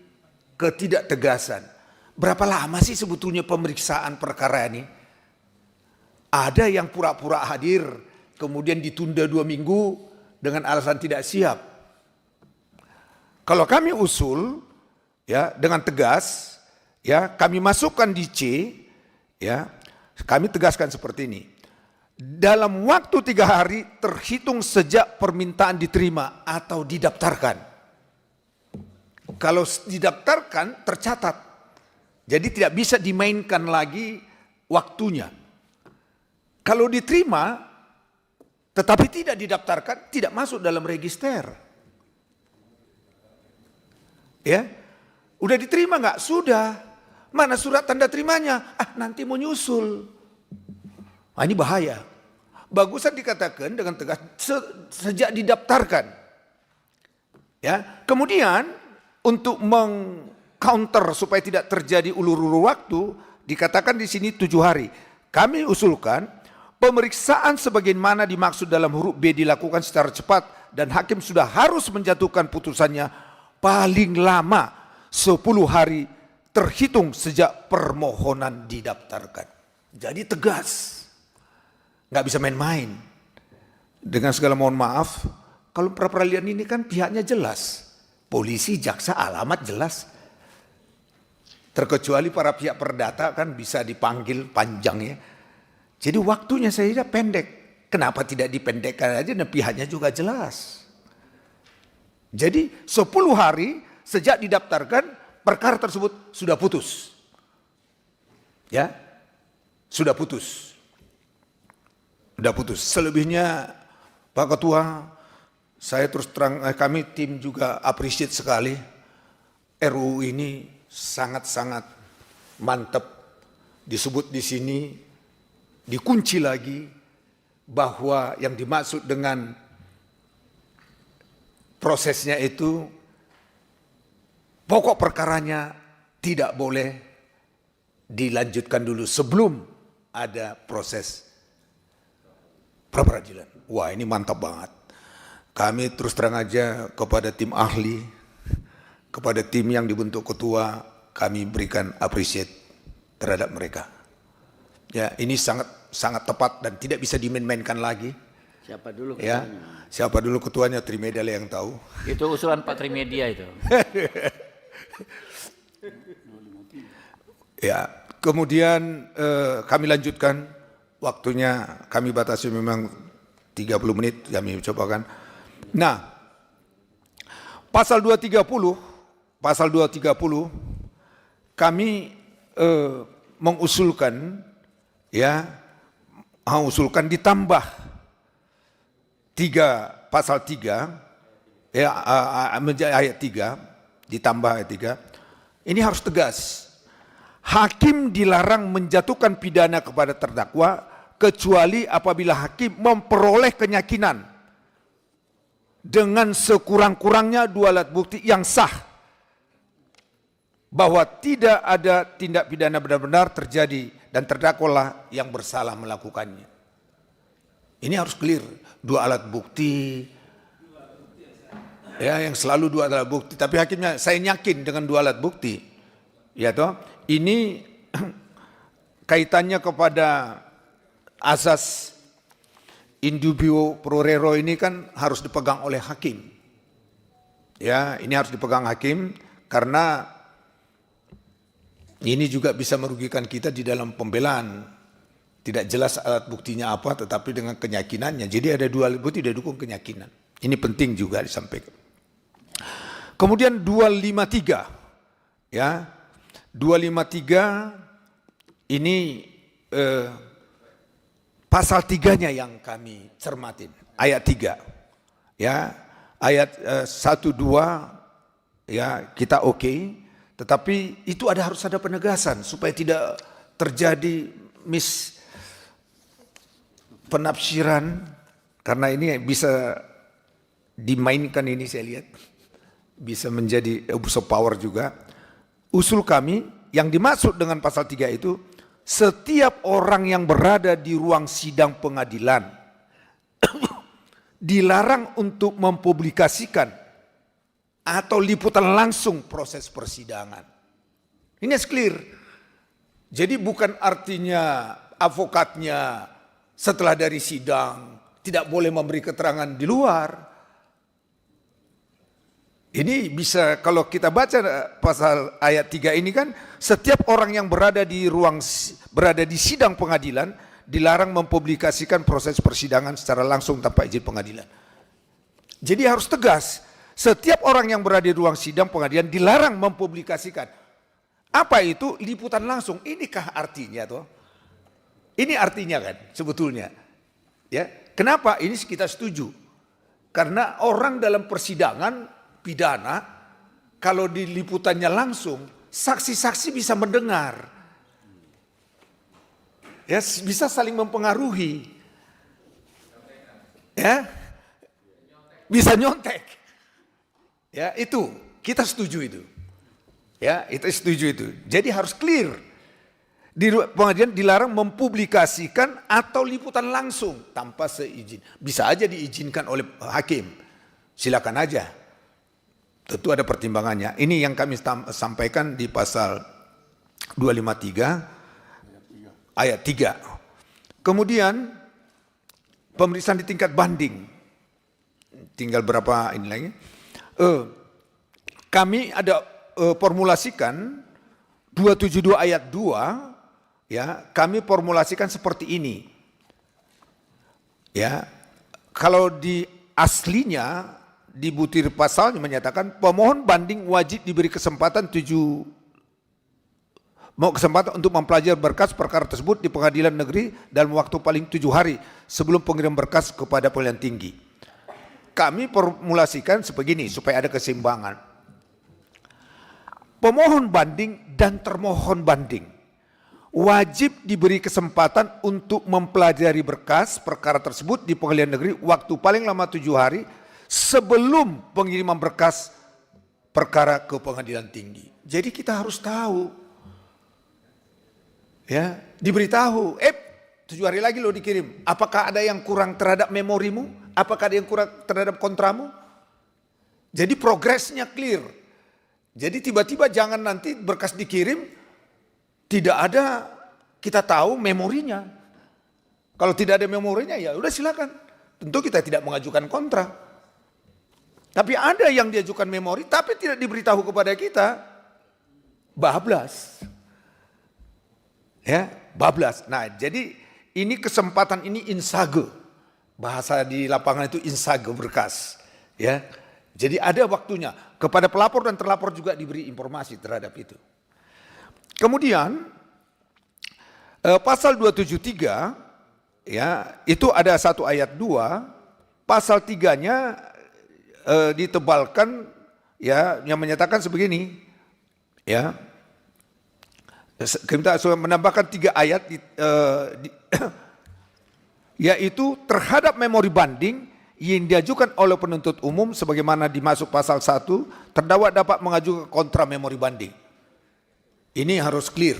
ketidaktegasan. Berapa lama sih sebetulnya pemeriksaan perkara ini? Ada yang pura-pura hadir, kemudian ditunda 2 minggu dengan alasan tidak siap. Kalau kami usul, ya, dengan tegas, ya, kami masukkan di C, ya, kami tegaskan seperti ini. Dalam waktu 3 hari terhitung sejak permintaan diterima atau didaftarkan. Kalau didaftarkan tercatat, jadi tidak bisa dimainkan lagi waktunya. Kalau diterima, tetapi tidak didaftarkan, tidak masuk dalam register. Ya, udah diterima nggak? Sudah. Mana surat tanda terimanya? Nanti mau nyusul. Ini bahaya. Bagusan dikatakan dengan tegas sejak didaftarkan. Ya, kemudian untuk meng-counter supaya tidak terjadi ulur-ulur waktu, dikatakan di sini 7 hari. Kami usulkan pemeriksaan sebagaimana dimaksud dalam huruf B dilakukan secara cepat dan hakim sudah harus menjatuhkan putusannya paling lama 10 hari terhitung sejak permohonan didaftarkan. Jadi tegas. Nggak bisa main-main. Dengan segala mohon maaf, kalau pra-peradilan ini kan pihaknya jelas. Polisi, jaksa, alamat jelas. Terkecuali para pihak perdata kan bisa dipanggil panjang ya. Jadi waktunya saya kira pendek. Kenapa tidak dipendekkan aja dan pihaknya juga jelas. Jadi 10 hari sejak didaftarkan perkara tersebut sudah putus. Ya. Sudah putus. Sudah putus. Selebihnya Pak Ketua, saya terus terang, kami tim juga appreciate sekali. RUU ini sangat-sangat mantap. Disebut di sini, dikunci lagi bahwa yang dimaksud dengan prosesnya itu pokok perkaranya tidak boleh dilanjutkan dulu sebelum ada proses pra-peradilan. Wah, ini mantap banget. Kami terus terang aja kepada tim ahli, kepada tim yang dibentuk ketua, kami berikan appreciate terhadap mereka. Ya, ini sangat tepat dan tidak bisa dimain-mainkan lagi. Siapa dulu Ya, ketuanya? siapa dulu ketuanya? Trimedia lah yang tahu. Itu usulan Pak Trimedia itu. Ya, kemudian kami lanjutkan, waktunya kami batasi memang 30 menit kami cobakan. Nah, pasal 230 kami mengusulkan ditambah pasal 3 ya, menjadi ayat 3, ditambah ayat 3. Ini harus tegas. Hakim dilarang menjatuhkan pidana kepada terdakwa kecuali apabila hakim memperoleh keyakinan dengan sekurang-kurangnya 2 alat bukti yang sah bahwa tidak ada tindak pidana benar-benar terjadi dan terdakwalah yang bersalah melakukannya. Ini harus clear, 2 alat bukti. Ya, yang selalu 2 alat bukti, tapi hakimnya saya yakin dengan 2 alat bukti. Ya toh, ini kaitannya kepada asas in dubio pro reo ini kan harus dipegang oleh hakim. Ya, ini harus dipegang hakim karena ini juga bisa merugikan kita di dalam pembelaan. Tidak jelas alat buktinya apa, tetapi dengan keyakinannya. Jadi ada 2 alat bukti didukung keyakinan. Ini penting juga disampaikan. Kemudian 253, ya, 253 ini pasal 3-nya yang kami cermatin, ayat 3, ya, ayat 1, 2, ya kita oke, tetapi itu harus ada penegasan supaya tidak terjadi penafsiran, karena ini bisa dimainkan, ini saya lihat bisa menjadi abuse of power juga. Usul kami yang dimaksud dengan pasal 3 itu, setiap orang yang berada di ruang sidang pengadilan dilarang untuk mempublikasikan atau liputan langsung proses persidangan. Ini clear. Jadi bukan artinya advokatnya setelah dari sidang tidak boleh memberi keterangan di luar. Ini bisa, kalau kita baca pasal ayat 3 ini kan, setiap orang yang berada di sidang pengadilan dilarang mempublikasikan proses persidangan secara langsung tanpa izin pengadilan. Jadi harus tegas, setiap orang yang berada di ruang sidang pengadilan dilarang mempublikasikan. Apa itu liputan langsung? Inikah artinya toh? Ini artinya kan sebetulnya. Ya, kenapa ini kita setuju? Karena orang dalam persidangan pidana, kalau diliputannya langsung, saksi-saksi bisa mendengar. Ya, bisa saling mempengaruhi. Ya. Bisa nyontek. Ya, itu kita setuju itu. Ya, itu setuju itu. Jadi harus clear. Di pengadilan dilarang mempublikasikan atau liputan langsung tanpa seizin. Bisa aja diizinkan oleh hakim. Silakan aja. Tentu ada pertimbangannya. Ini yang kami sampaikan di pasal 253 ayat 3. Kemudian pemeriksaan di tingkat banding. Tinggal berapa ini lagi. Kami ada formulasikan 272 ayat 2. Ya, kami formulasikan seperti ini. Ya, kalau di aslinya di butir pasalnya menyatakan pemohon banding wajib diberi kesempatan untuk mempelajari berkas perkara tersebut di pengadilan negeri dalam waktu paling 7 hari sebelum pengirim berkas kepada pengadilan tinggi. Kami formulasikan sebegini supaya ada keseimbangan. Pemohon banding dan termohon banding wajib diberi kesempatan untuk mempelajari berkas perkara tersebut di pengadilan negeri waktu paling lama 7 hari sebelum pengiriman berkas perkara ke pengadilan tinggi. Jadi kita harus tahu, ya, diberitahu, 7 hari lagi lo dikirim. Apakah ada yang kurang terhadap memorimu? Apakah ada yang kurang terhadap kontramu? Jadi progresnya clear. Jadi tiba-tiba jangan nanti berkas dikirim, tidak ada, kita tahu memorinya. Kalau tidak ada memorinya ya udah silakan. Tentu kita tidak mengajukan kontra. Tapi ada yang diajukan memori tapi tidak diberitahu kepada kita. Bablas. Ya, bablas. Nah, jadi ini kesempatan ini insage. Bahasa di lapangan itu insage berkas. Ya. Jadi ada waktunya. Kepada pelapor dan terlapor juga diberi informasi terhadap itu. Kemudian pasal 273 ya, itu ada satu ayat 2, pasal 3-nya ditebalkan ya, yang menyatakan sebegini ya. Kita sudah menambahkan 3 ayat yaitu terhadap memori banding yang diajukan oleh penuntut umum sebagaimana dimaksud pasal 1, terdakwa dapat mengajukan kontra memori banding. Ini harus clear.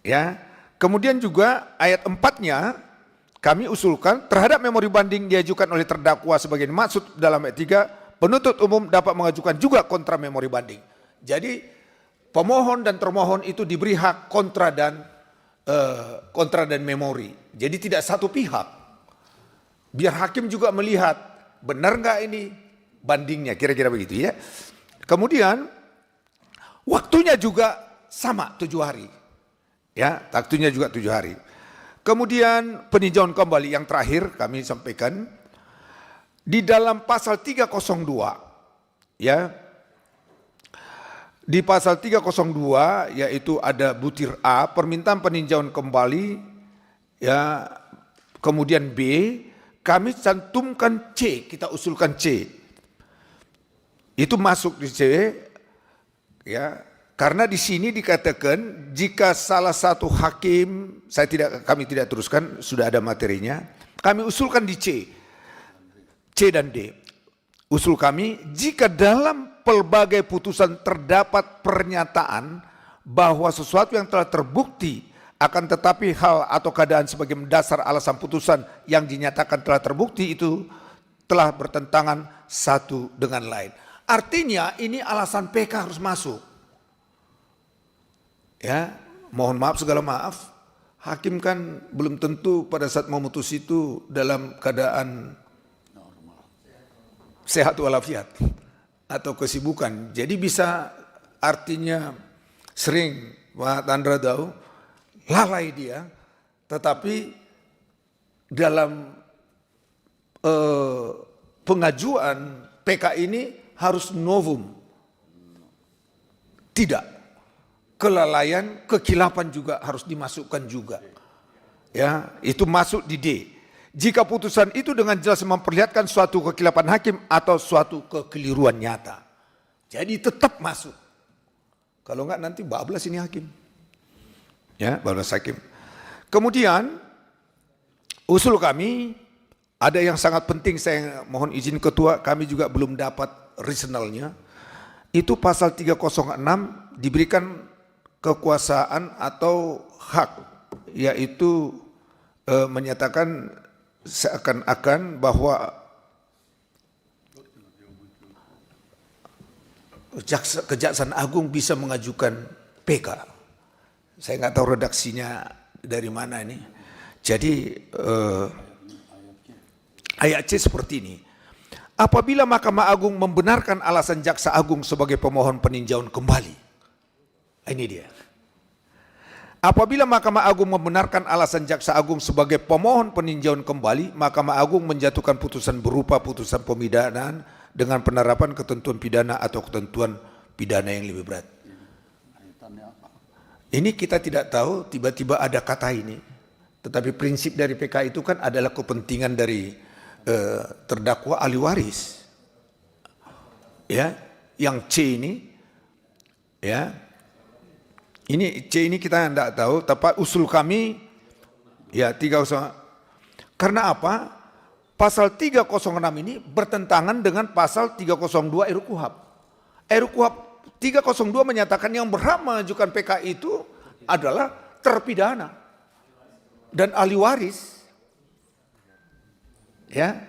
Ya. Kemudian juga ayat 4-nya kami usulkan terhadap memori banding diajukan oleh terdakwa sebagai dimaksud dalam ayat 3, penuntut umum dapat mengajukan juga kontra memori banding. Jadi pemohon dan termohon itu diberi hak kontra dan memori. Jadi tidak satu pihak. Biar hakim juga melihat benar nggak ini bandingnya, kira-kira begitu ya. Kemudian waktunya juga sama 7 hari. Ya, waktunya juga 7 hari. Kemudian peninjauan kembali yang terakhir kami sampaikan di dalam pasal 302 ya. Di pasal 302 yaitu ada butir A, permintaan peninjauan kembali ya. Kemudian B, kami cantumkan C, kita usulkan C. Itu masuk di C ya. Karena di sini dikatakan jika salah satu hakim, kami tidak teruskan, sudah ada materinya. Kami usulkan di C dan D. Usul kami, jika dalam pelbagai putusan terdapat pernyataan bahwa sesuatu yang telah terbukti akan tetapi hal atau keadaan sebagai dasar alasan putusan yang dinyatakan telah terbukti itu telah bertentangan satu dengan lain. Artinya ini alasan PK harus masuk. Ya, mohon maaf segala maaf, hakim kan belum tentu pada saat memutus itu dalam keadaan sehat walafiat atau kesibukan. Jadi bisa artinya sering Pak Tandra tahu lalai dia, tetapi dalam pengajuan PK ini harus novum. Tidak. Kelalaian, kekilapan juga harus dimasukkan juga. Ya, itu masuk di D. Jika putusan itu dengan jelas memperlihatkan suatu kekilapan hakim atau suatu kekeliruan nyata. Jadi tetap masuk. Kalau enggak nanti bablas ini hakim. Ya, bablas hakim. Kemudian usul kami ada yang sangat penting, saya mohon izin ketua, kami juga belum dapat reasonalnya. Itu pasal 306 diberikan kekuasaan atau hak, yaitu menyatakan seakan-akan bahwa Kejaksaan Agung bisa mengajukan PK. Saya nggak tahu redaksinya dari mana ini. Jadi ayat C seperti ini. Apabila Mahkamah Agung membenarkan alasan Jaksa Agung sebagai pemohon peninjauan kembali. Ini dia. Apabila Mahkamah Agung membenarkan alasan Jaksa Agung sebagai pemohon peninjauan kembali, Mahkamah Agung menjatuhkan putusan berupa putusan pemidanaan dengan penerapan ketentuan pidana atau ketentuan pidana yang lebih berat. Ini kita tidak tahu, tiba-tiba ada kata ini. Tetapi prinsip dari PK itu kan adalah kepentingan dari terdakwa ahli waris. Ya, yang C ini, ya, ini C ini kita tidak tahu. Tapi usul kami, ya 306. Karena apa? Pasal 306 ini bertentangan dengan pasal 302 RUU-KUHP. RUU-KUHP 302 menyatakan yang berhak mengajukan PK itu adalah terpidana dan ahli waris. Ya,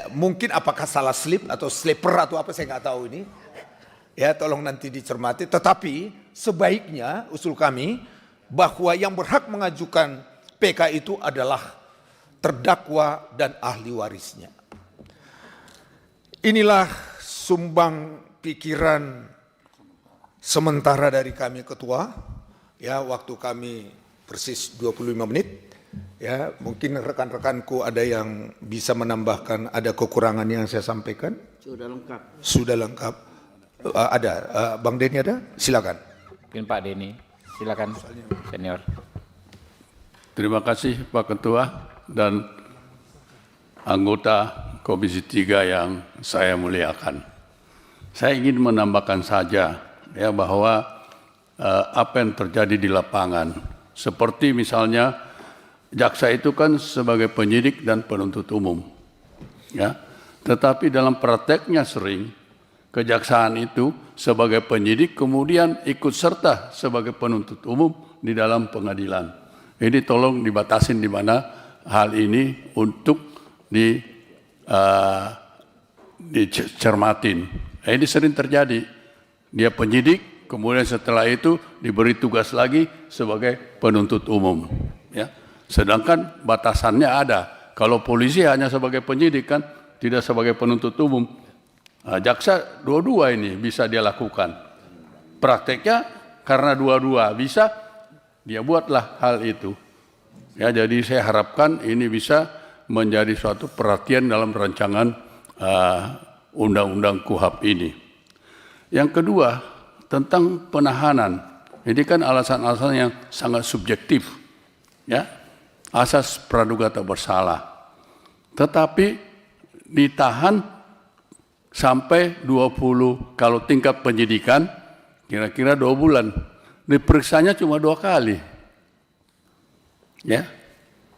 mungkin apakah salah slip atau slipper atau apa saya nggak tahu ini. Ya, tolong nanti dicermati. Tetapi sebaiknya usul kami bahwa yang berhak mengajukan PK itu adalah terdakwa dan ahli warisnya. Inilah sumbang pikiran sementara dari kami ketua. Ya, waktu kami persis 25 menit. Ya, mungkin rekan-rekanku ada yang bisa menambahkan, ada kekurangan yang saya sampaikan. Sudah lengkap. Sudah lengkap. Ada. Bang Denny ada? Silakan. Mungkin Pak Denny, silakan senior. Terima kasih Pak Ketua dan anggota Komisi 3 yang saya muliakan. Saya ingin menambahkan saja ya bahwa apa yang terjadi di lapangan, seperti misalnya jaksa itu kan sebagai penyidik dan penuntut umum, ya. Tetapi dalam prakteknya sering kejaksaan itu sebagai penyidik kemudian ikut serta sebagai penuntut umum di dalam pengadilan. Jadi tolong dibatasin di mana hal ini untuk dicermatin. Ini sering terjadi. Dia penyidik, kemudian setelah itu diberi tugas lagi sebagai penuntut umum, ya. Sedangkan batasannya ada. Kalau polisi hanya sebagai penyidik kan, tidak sebagai penuntut umum. Nah, jaksa dua-dua ini bisa dia lakukan. Prakteknya karena dua-dua bisa, dia buatlah hal itu. Ya, jadi saya harapkan ini bisa menjadi suatu perhatian dalam rancangan undang-undang KUHP ini. Yang kedua, tentang penahanan. Ini kan alasan-alasan yang sangat subjektif. Ya. Asas praduga tak bersalah. Tetapi ditahan sampai 20, kalau tingkat penyidikan kira-kira 2 bulan. Diperiksanya cuma 2 kali. Ya.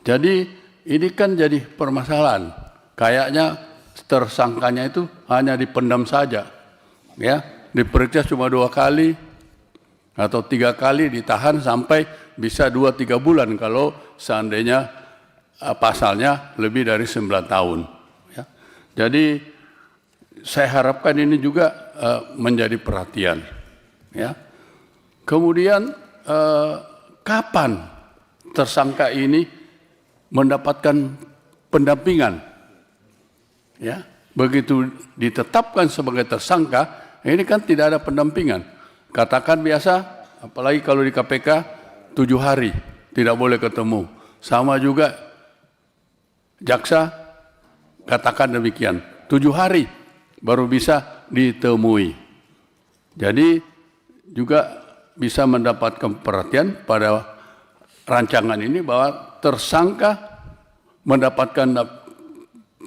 Jadi ini kan jadi permasalahan. Kayaknya tersangkanya itu hanya dipendam saja. Ya, diperiksa cuma 2 kali atau 3 kali, ditahan sampai bisa 2-3 bulan kalau seandainya pasalnya lebih dari 9 tahun. Ya. Jadi saya harapkan ini juga menjadi perhatian. Ya. Kemudian kapan tersangka ini mendapatkan pendampingan? Ya. Begitu ditetapkan sebagai tersangka, ini kan tidak ada pendampingan. Katakan biasa, apalagi kalau di KPK 7 hari tidak boleh ketemu. Sama juga jaksa katakan demikian, 7 hari baru bisa ditemui. Jadi juga bisa mendapatkan perhatian pada rancangan ini bahwa tersangka mendapatkan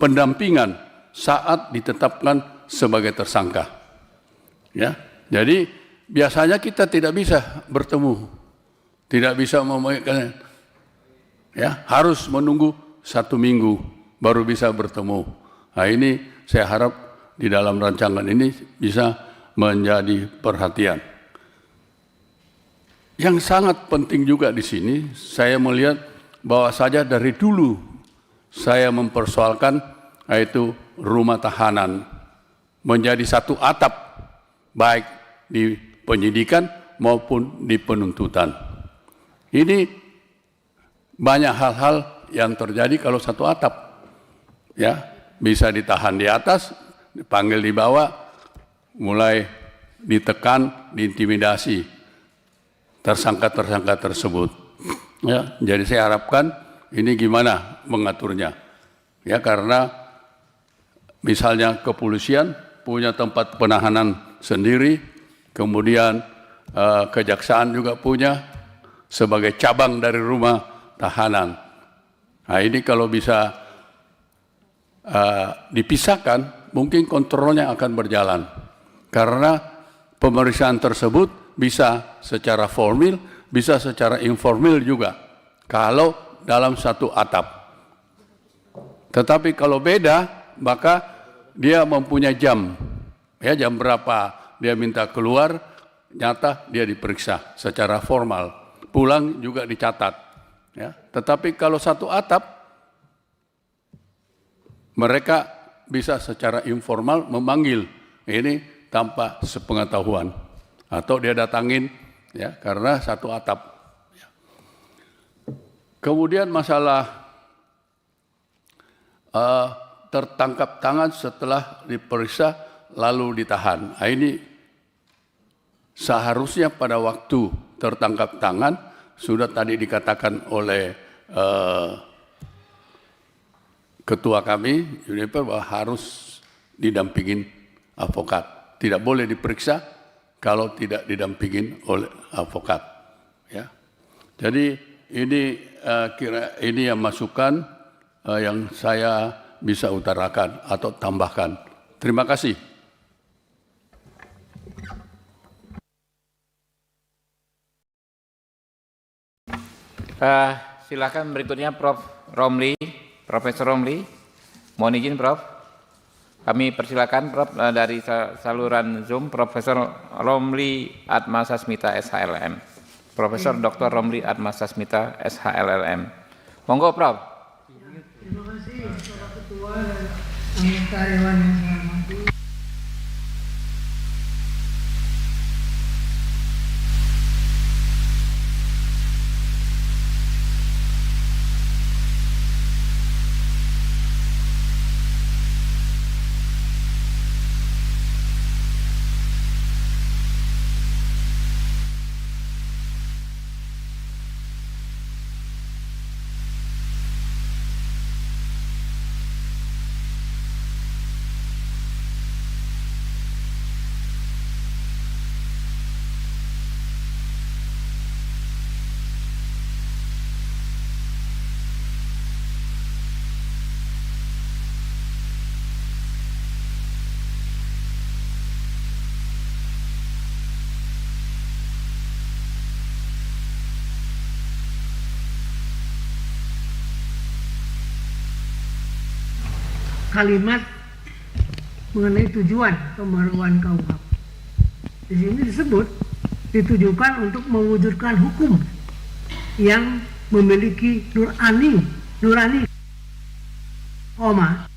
pendampingan saat ditetapkan sebagai tersangka. Ya, jadi biasanya kita tidak bisa bertemu, tidak bisa memberikan, ya harus menunggu 1 minggu baru bisa bertemu. Nah ini saya harap di dalam rancangan ini bisa menjadi perhatian. Yang sangat penting juga di sini, saya melihat bahwa saja dari dulu saya mempersoalkan yaitu rumah tahanan menjadi satu atap, baik di penyidikan maupun di penuntutan. Ini banyak hal-hal yang terjadi kalau satu atap, ya bisa ditahan di atas, dipanggil di bawah, mulai ditekan, diintimidasi tersangka-tersangka tersebut. Ya, jadi saya harapkan ini gimana mengaturnya, ya karena misalnya kepolisian punya tempat penahanan sendiri, kemudian kejaksaan juga punya sebagai cabang dari rumah tahanan. Nah ini kalau bisa dipisahkan, mungkin kontrolnya akan berjalan. Karena pemeriksaan tersebut bisa secara formal, bisa secara informal juga, kalau dalam satu atap. Tetapi kalau beda, maka dia mempunyai jam, ya jam berapa dia minta keluar, nyata dia diperiksa secara formal, pulang juga dicatat. Ya. Tetapi kalau satu atap, mereka bisa secara informal memanggil ini tanpa sepengetahuan, atau dia datangin, ya karena satu atap. Ya. Kemudian masalah tertangkap tangan setelah diperiksa lalu ditahan. Nah, ini seharusnya pada waktu tertangkap tangan sudah tadi dikatakan oleh ketua kami Juniper bahwa harus didampingin advokat. Tidak boleh diperiksa kalau tidak didampingin oleh advokat. Ya. Jadi ini ini yang masukan yang saya bisa utarakan atau tambahkan. Terima kasih. Silakan berikutnya Prof. Romli, Profesor Romli. Mohon izin Prof. Kami persilakan Prof. Dari saluran Zoom Profesor Romli Atmasasmita SHLM. Profesor Dr. Romli Atmasasmita SHLM. Monggo Prof. Terima kasih Bapak Ketua dan anggota Dewan yang saya hormati. Kalimat mengenai tujuan pembaruan KUHP. Di sini disebut ditujukan untuk mewujudkan hukum yang memiliki nurani, koma,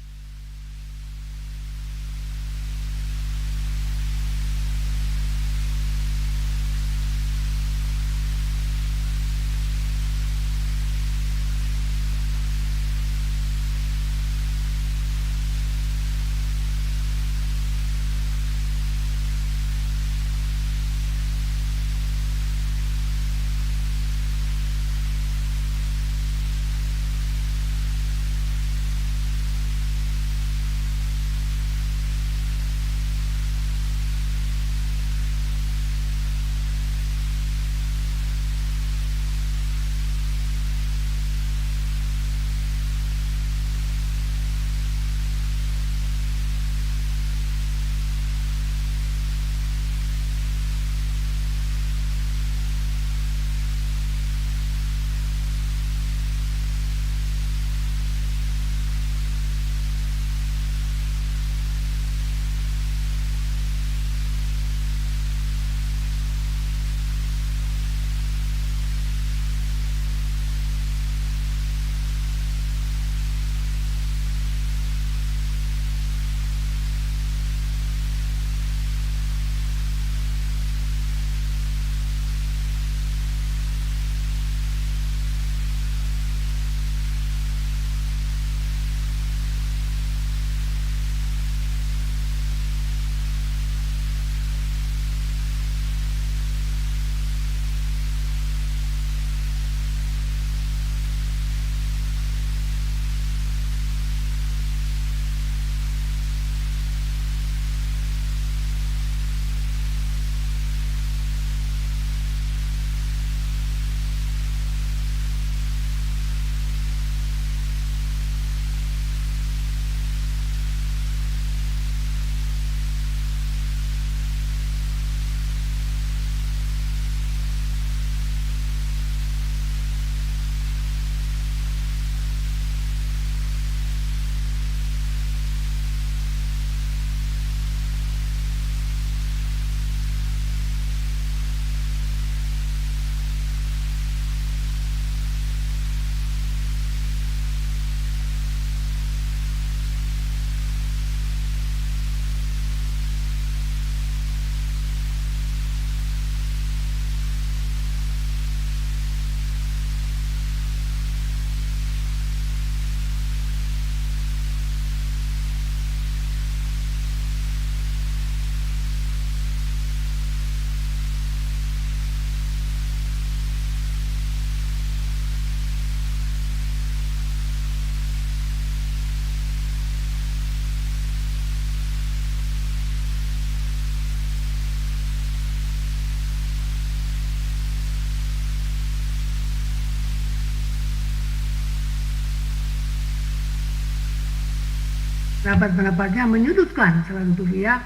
pendapat-pendapatnya menyudutkan salah satu pihak,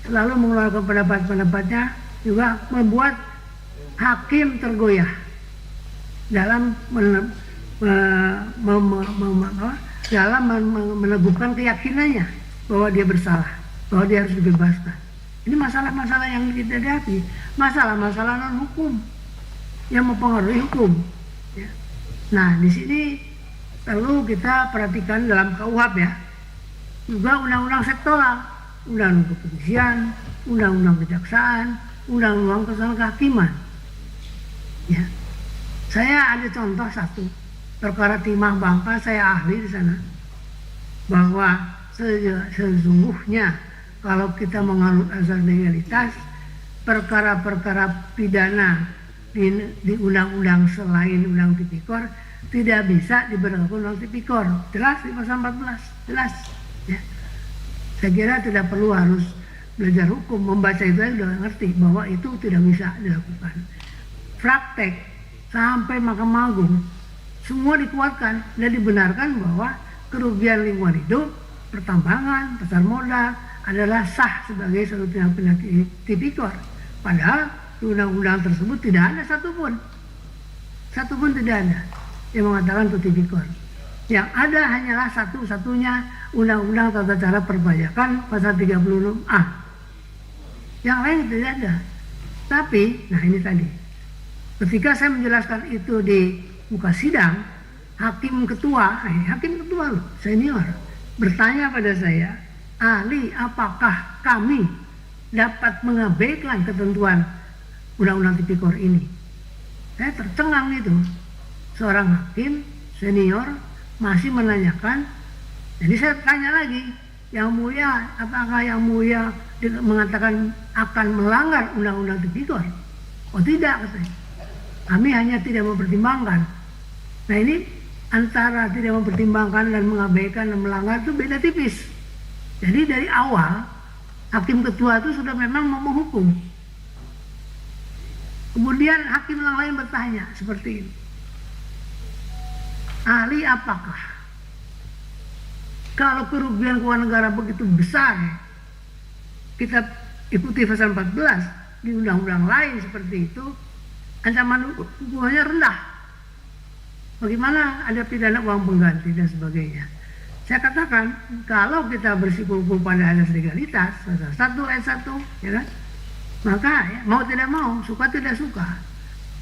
selalu mengeluarkan pendapat-pendapatnya, juga membuat hakim tergoyah dalam meneguhkan keyakinannya bahwa dia bersalah, bahwa dia harus dibebaskan. Ini masalah-masalah yang kita hadapi, masalah-masalah non hukum yang mempengaruhi hukum. Ya. Nah, di sini perlu kita perhatikan dalam KUHP ya, juga undang-undang sektoral, undang-undang kepolisian, undang-undang kejaksaan, undang-undang kehakiman. Ya, saya ada contoh satu perkara timah bangka, saya ahli di sana, bahwa sesungguhnya kalau kita menganut asas legalitas, perkara-perkara pidana di undang-undang selain undang tipikor tidak bisa diberlakukan undang tipikor. Jelas di pasal 14, jelas. Ya. Saya kira tidak perlu harus belajar hukum, membaca itu aja sudah ngerti bahwa itu tidak bisa dilakukan. Praktek sampai Mahkamah Agung semua dikuatkan dan dibenarkan bahwa kerugian lingkungan hidup, pertambangan, pasar modal adalah sah sebagai suatu tindak pidana tipikor. Padahal di undang-undang tersebut tidak ada satupun tidak ada yang mengatakan itu tipikor. Yang ada hanyalah satu-satunya undang-undang tata cara perpajakan pasal 36A. Yang lain tidak ada. Tapi, nah ini tadi, ketika saya menjelaskan itu di muka sidang, hakim ketua loh, senior, bertanya pada saya, ahli, apakah kami dapat mengabaikan ketentuan undang-undang tipikor ini? Saya tercengang itu. Seorang hakim senior masih menanyakan. Jadi saya tanya lagi, Yang Mulia, apakah Yang Mulia mengatakan akan melanggar undang-undang tipikor? Oh tidak, katanya. Kami hanya tidak mempertimbangkan. Nah ini antara tidak mempertimbangkan dan mengabaikan dan melanggar itu beda tipis. Jadi dari awal hakim ketua itu sudah memang mau menghukum. Kemudian hakim yang lain bertanya seperti ini. Ahli, apakah kalau kerugian keuangan negara begitu besar, kita ikuti pasal 14 di undang-undang lain seperti itu, ancaman hukumannya rendah. Bagaimana ada pidana uang pengganti dan sebagainya. Saya katakan, kalau kita bersikukuh pada asas legalitas, pasal 1 ayat 1, ya kan? Maka ya, mau tidak mau, suka tidak suka.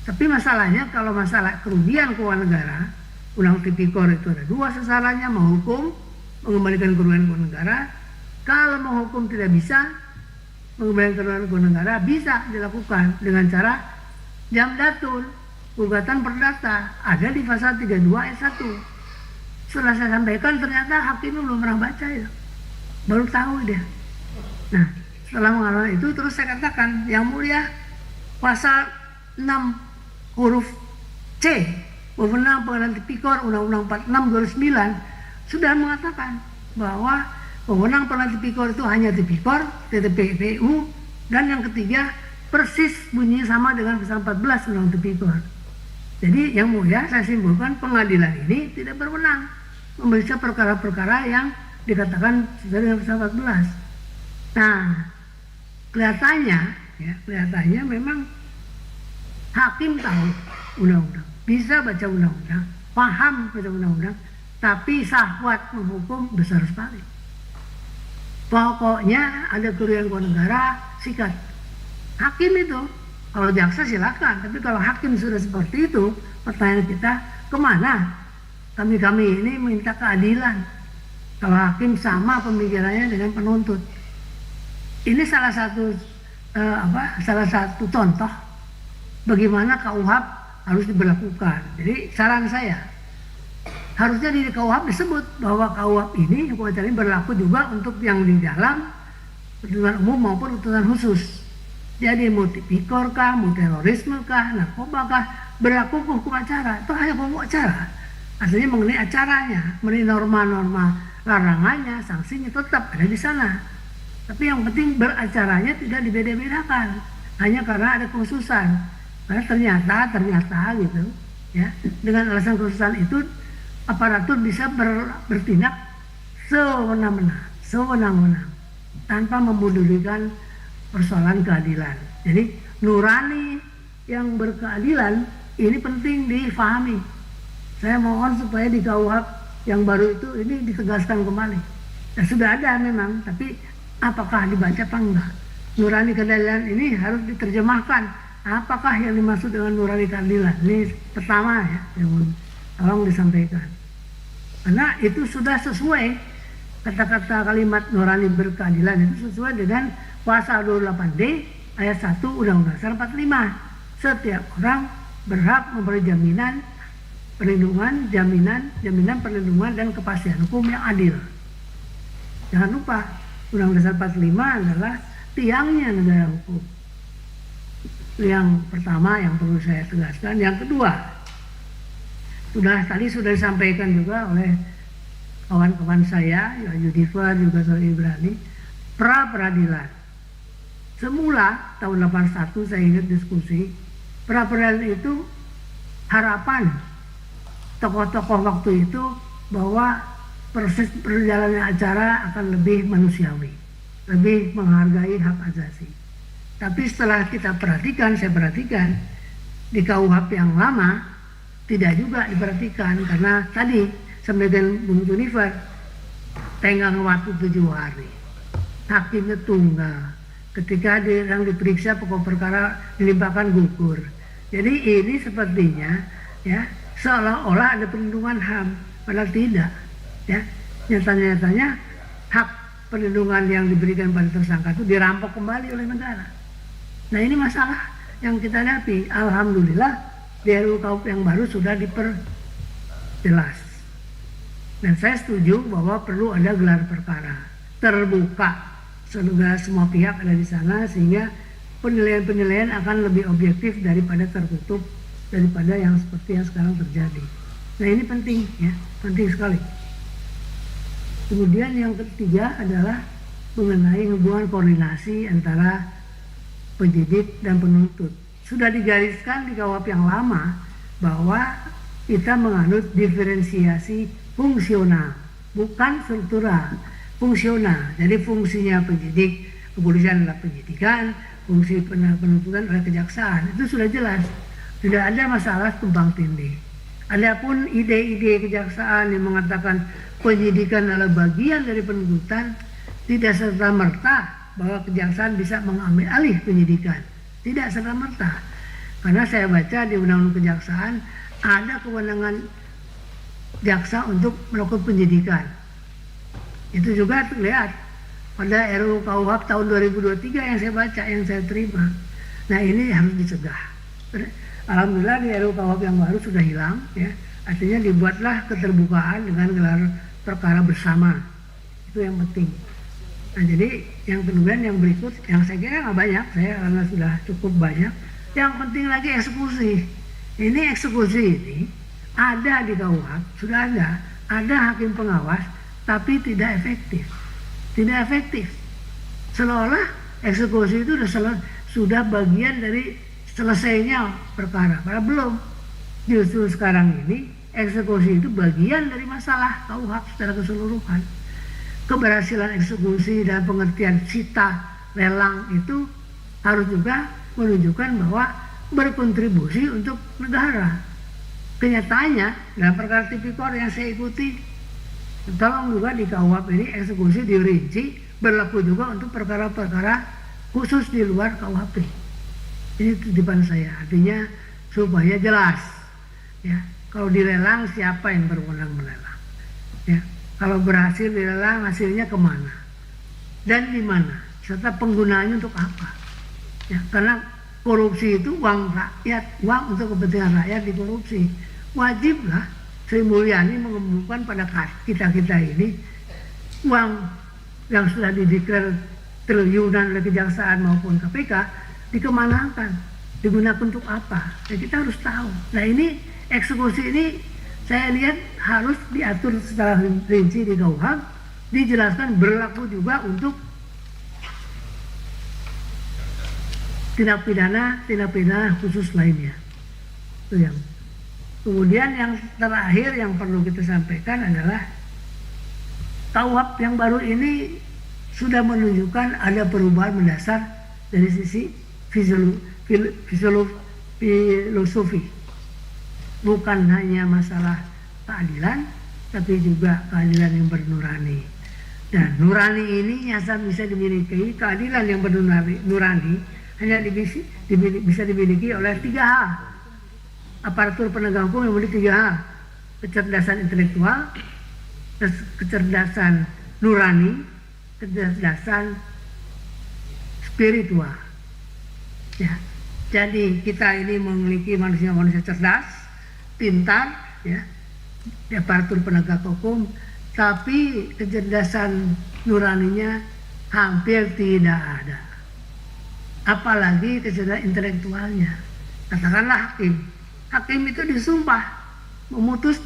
Tapi masalahnya kalau masalah kerugian keuangan negara, undang tipikor itu ada dua sasarannya, menghukum, mengembalikan kerugian keuangan negara. Kalau menghukum tidak bisa, mengembalikan kerugian keuangan negara bisa dilakukan dengan cara jamdatun, gugatan perdata, ada di pasal 32 ayat 1. Setelah saya sampaikan ternyata hakim belum pernah baca ya, baru tahu dia. Nah, setelah mengalami itu terus saya katakan, Yang Mulia, pasal 6 huruf C wewenang pengadilan tipikor Undang-Undang 46 2009 sudah mengatakan bahwa wewenang pengadilan tipikor itu hanya tipikor, TPPU, dan yang ketiga persis bunyinya sama dengan pasal 14 Undang Tipikor. Jadi Yang Mulia, saya simpulkan pengadilan ini tidak berwenang memeriksa perkara-perkara yang dikatakan sesuai dengan pasal 14. Nah, kelihatannya memang hakim tahu undang-undang, bisa baca undang-undang, paham baca undang-undang, tapi syahwat menghukum besar sekali. Pokoknya ada kerugian keuangan negara, sikat. Hakim itu, kalau jaksa silakan, tapi kalau hakim sudah seperti itu, pertanyaan kita, kemana? Kami ini minta keadilan. Kalau hakim sama pemikirannya dengan penuntut. Ini salah satu contoh bagaimana KUHP harus diberlakukan. Jadi saran saya, harusnya di KUHP disebut bahwa KUHP ini hukum acara ini berlaku juga untuk yang di dalam perlindungan umum maupun ketentuan khusus. Jadi mau tipikor kah, mau terorisme kah, narkoba kah, berlaku hukum acara. Itu hanya hukum acara. Artinya mengenai acaranya, mengenai norma-norma larangannya, sanksinya tetap ada di sana. Tapi yang penting beracaranya tidak dibeda-bedakan. Hanya karena ada kekhususan. Karena ternyata gitu, ya, dengan alasan kekhususan itu aparatur bisa bertindak sewenang-wenang tanpa mempedulikan persoalan keadilan. Jadi nurani yang berkeadilan ini penting difahami. Saya mohon supaya di KUHP yang baru itu ini ditegaskan kembali. Ya, sudah ada memang, tapi apakah dibaca apa enggak? Nurani keadilan ini harus diterjemahkan. Apakah yang dimaksud dengan nurani keadilan? Ini pertama ya, yang tolong disampaikan. Karena itu sudah sesuai, kata-kata kalimat nurani berkeadilan itu sesuai dengan pasal 28D ayat 1 Undang-Undang Dasar 45. Setiap orang berhak memperoleh jaminan perlindungan dan kepastian hukum yang adil. Jangan lupa, Undang-Undang Dasar 45 adalah tiangnya negara hukum. Yang pertama yang perlu saya tegaskan. Yang kedua, tadi sudah disampaikan juga oleh kawan-kawan saya, ya Yudifa juga Saudara Ibrani, pra-peradilan. Semula tahun 81 saya ingat diskusi, pra-peradilan itu harapan tokoh-tokoh waktu itu bahwa proses perjalanan acara akan lebih manusiawi, lebih menghargai hak asasi. Tapi setelah saya perhatikan di KUHP yang lama tidak juga diperhatikan, karena tadi sampaikan Bung Junifer, tenggang waktu 7 hari, hakimnya tunggal, ketika yang diperiksa pokok perkara dilimpahkan gugur. Jadi ini sepertinya ya seolah-olah ada perlindungan HAM, padahal tidak. Ya, nyatanya hak perlindungan yang diberikan pada tersangka itu dirampok kembali oleh negara. Nah ini masalah yang kita hadapi. Alhamdulillah di RUU KUHP yang baru sudah diperjelas. Dan saya setuju bahwa perlu ada gelar perkara terbuka, semua pihak ada di sana, sehingga penilaian-penilaian akan lebih objektif daripada tertutup, daripada yang seperti yang sekarang terjadi. Nah ini penting ya, penting sekali. Kemudian yang ketiga adalah mengenai hubungan koordinasi antara penyidik dan penuntut. Sudah digariskan di KUHP yang lama bahwa kita menganut diferensiasi fungsional, bukan struktural, fungsional. Jadi fungsinya penyidik, kepolisian adalah penyidikan, fungsi penuntutan adalah kejaksaan. Itu sudah jelas. Tidak ada masalah tumpang tindih. Adapun ide-ide kejaksaan yang mengatakan penyidikan adalah bagian dari penuntutan, tidak serta-merta bahwa kejaksaan bisa mengambil alih penyidikan. Tidak serta-merta. Karena saya baca di Undang-Undang Kejaksaan ada kewenangan jaksa untuk melakukan penyidikan. Itu juga terlihat pada RUU KUHP tahun 2023 yang saya baca, yang saya terima. Nah ini harus dicegah. Alhamdulillah di RUU KUHP yang baru sudah hilang, ya. Artinya dibuatlah keterbukaan dengan gelar perkara bersama. Itu yang penting. Nah jadi yang kemudian yang berikut, yang saya kira nggak banyak, saya karena sudah cukup banyak. Yang penting lagi eksekusi. Ini eksekusi ini ada di KUHP, sudah ada hakim pengawas, tapi tidak efektif. Tidak efektif. Seolah eksekusi itu sudah bagian dari selesainya perkara, padahal belum. Justru sekarang ini eksekusi itu bagian dari masalah KUHP secara keseluruhan. Keberhasilan eksekusi dan pengertian sita lelang itu harus juga menunjukkan bahwa berkontribusi untuk negara. Kenyataannya dalam perkara tipikor yang saya ikuti, tolong juga di KUHP ini eksekusi dirinci berlaku juga untuk perkara-perkara khusus di luar KUHP. Ini titipan saya, artinya supaya jelas ya, kalau dilelang siapa yang berwenang melelang ya, kalau berhasil dilelang hasilnya kemana dan di mana, serta penggunaannya untuk apa ya, karena korupsi itu uang rakyat, uang untuk kepentingan rakyat dikorupsi. Wajiblah Sri Mulyani mengumumkan pada kita-kita ini uang yang sudah dideklar triliunan oleh Kejaksaan maupun KPK dikemanakan, digunakan untuk apa, ya kita harus tahu. Nah ini eksekusi ini saya lihat harus diatur secara rinci di KUHP, dijelaskan berlaku juga untuk tindak pidana khusus lainnya. Itu yang. Kemudian yang terakhir yang perlu kita sampaikan adalah KUHP yang baru ini sudah menunjukkan ada perubahan mendasar dari sisi filosofi. Bukan hanya masalah keadilan, tapi juga keadilan yang bernurani. Dan nurani ini nyata bisa dimiliki, keadilan yang bernurani hanya bisa dimiliki oleh 3H. Aparatur penegak hukum yang memiliki 3H: kecerdasan intelektual, kecerdasan nurani, kecerdasan spiritual. Ya, jadi kita ini memiliki manusia-manusia cerdas, pintar, ya, di aparatur penegak hukum, tapi kecerdasan nuraninya hampir tidak ada. Apalagi kecerdasan intelektualnya. Katakanlah hakim. Hakim itu disumpah memutus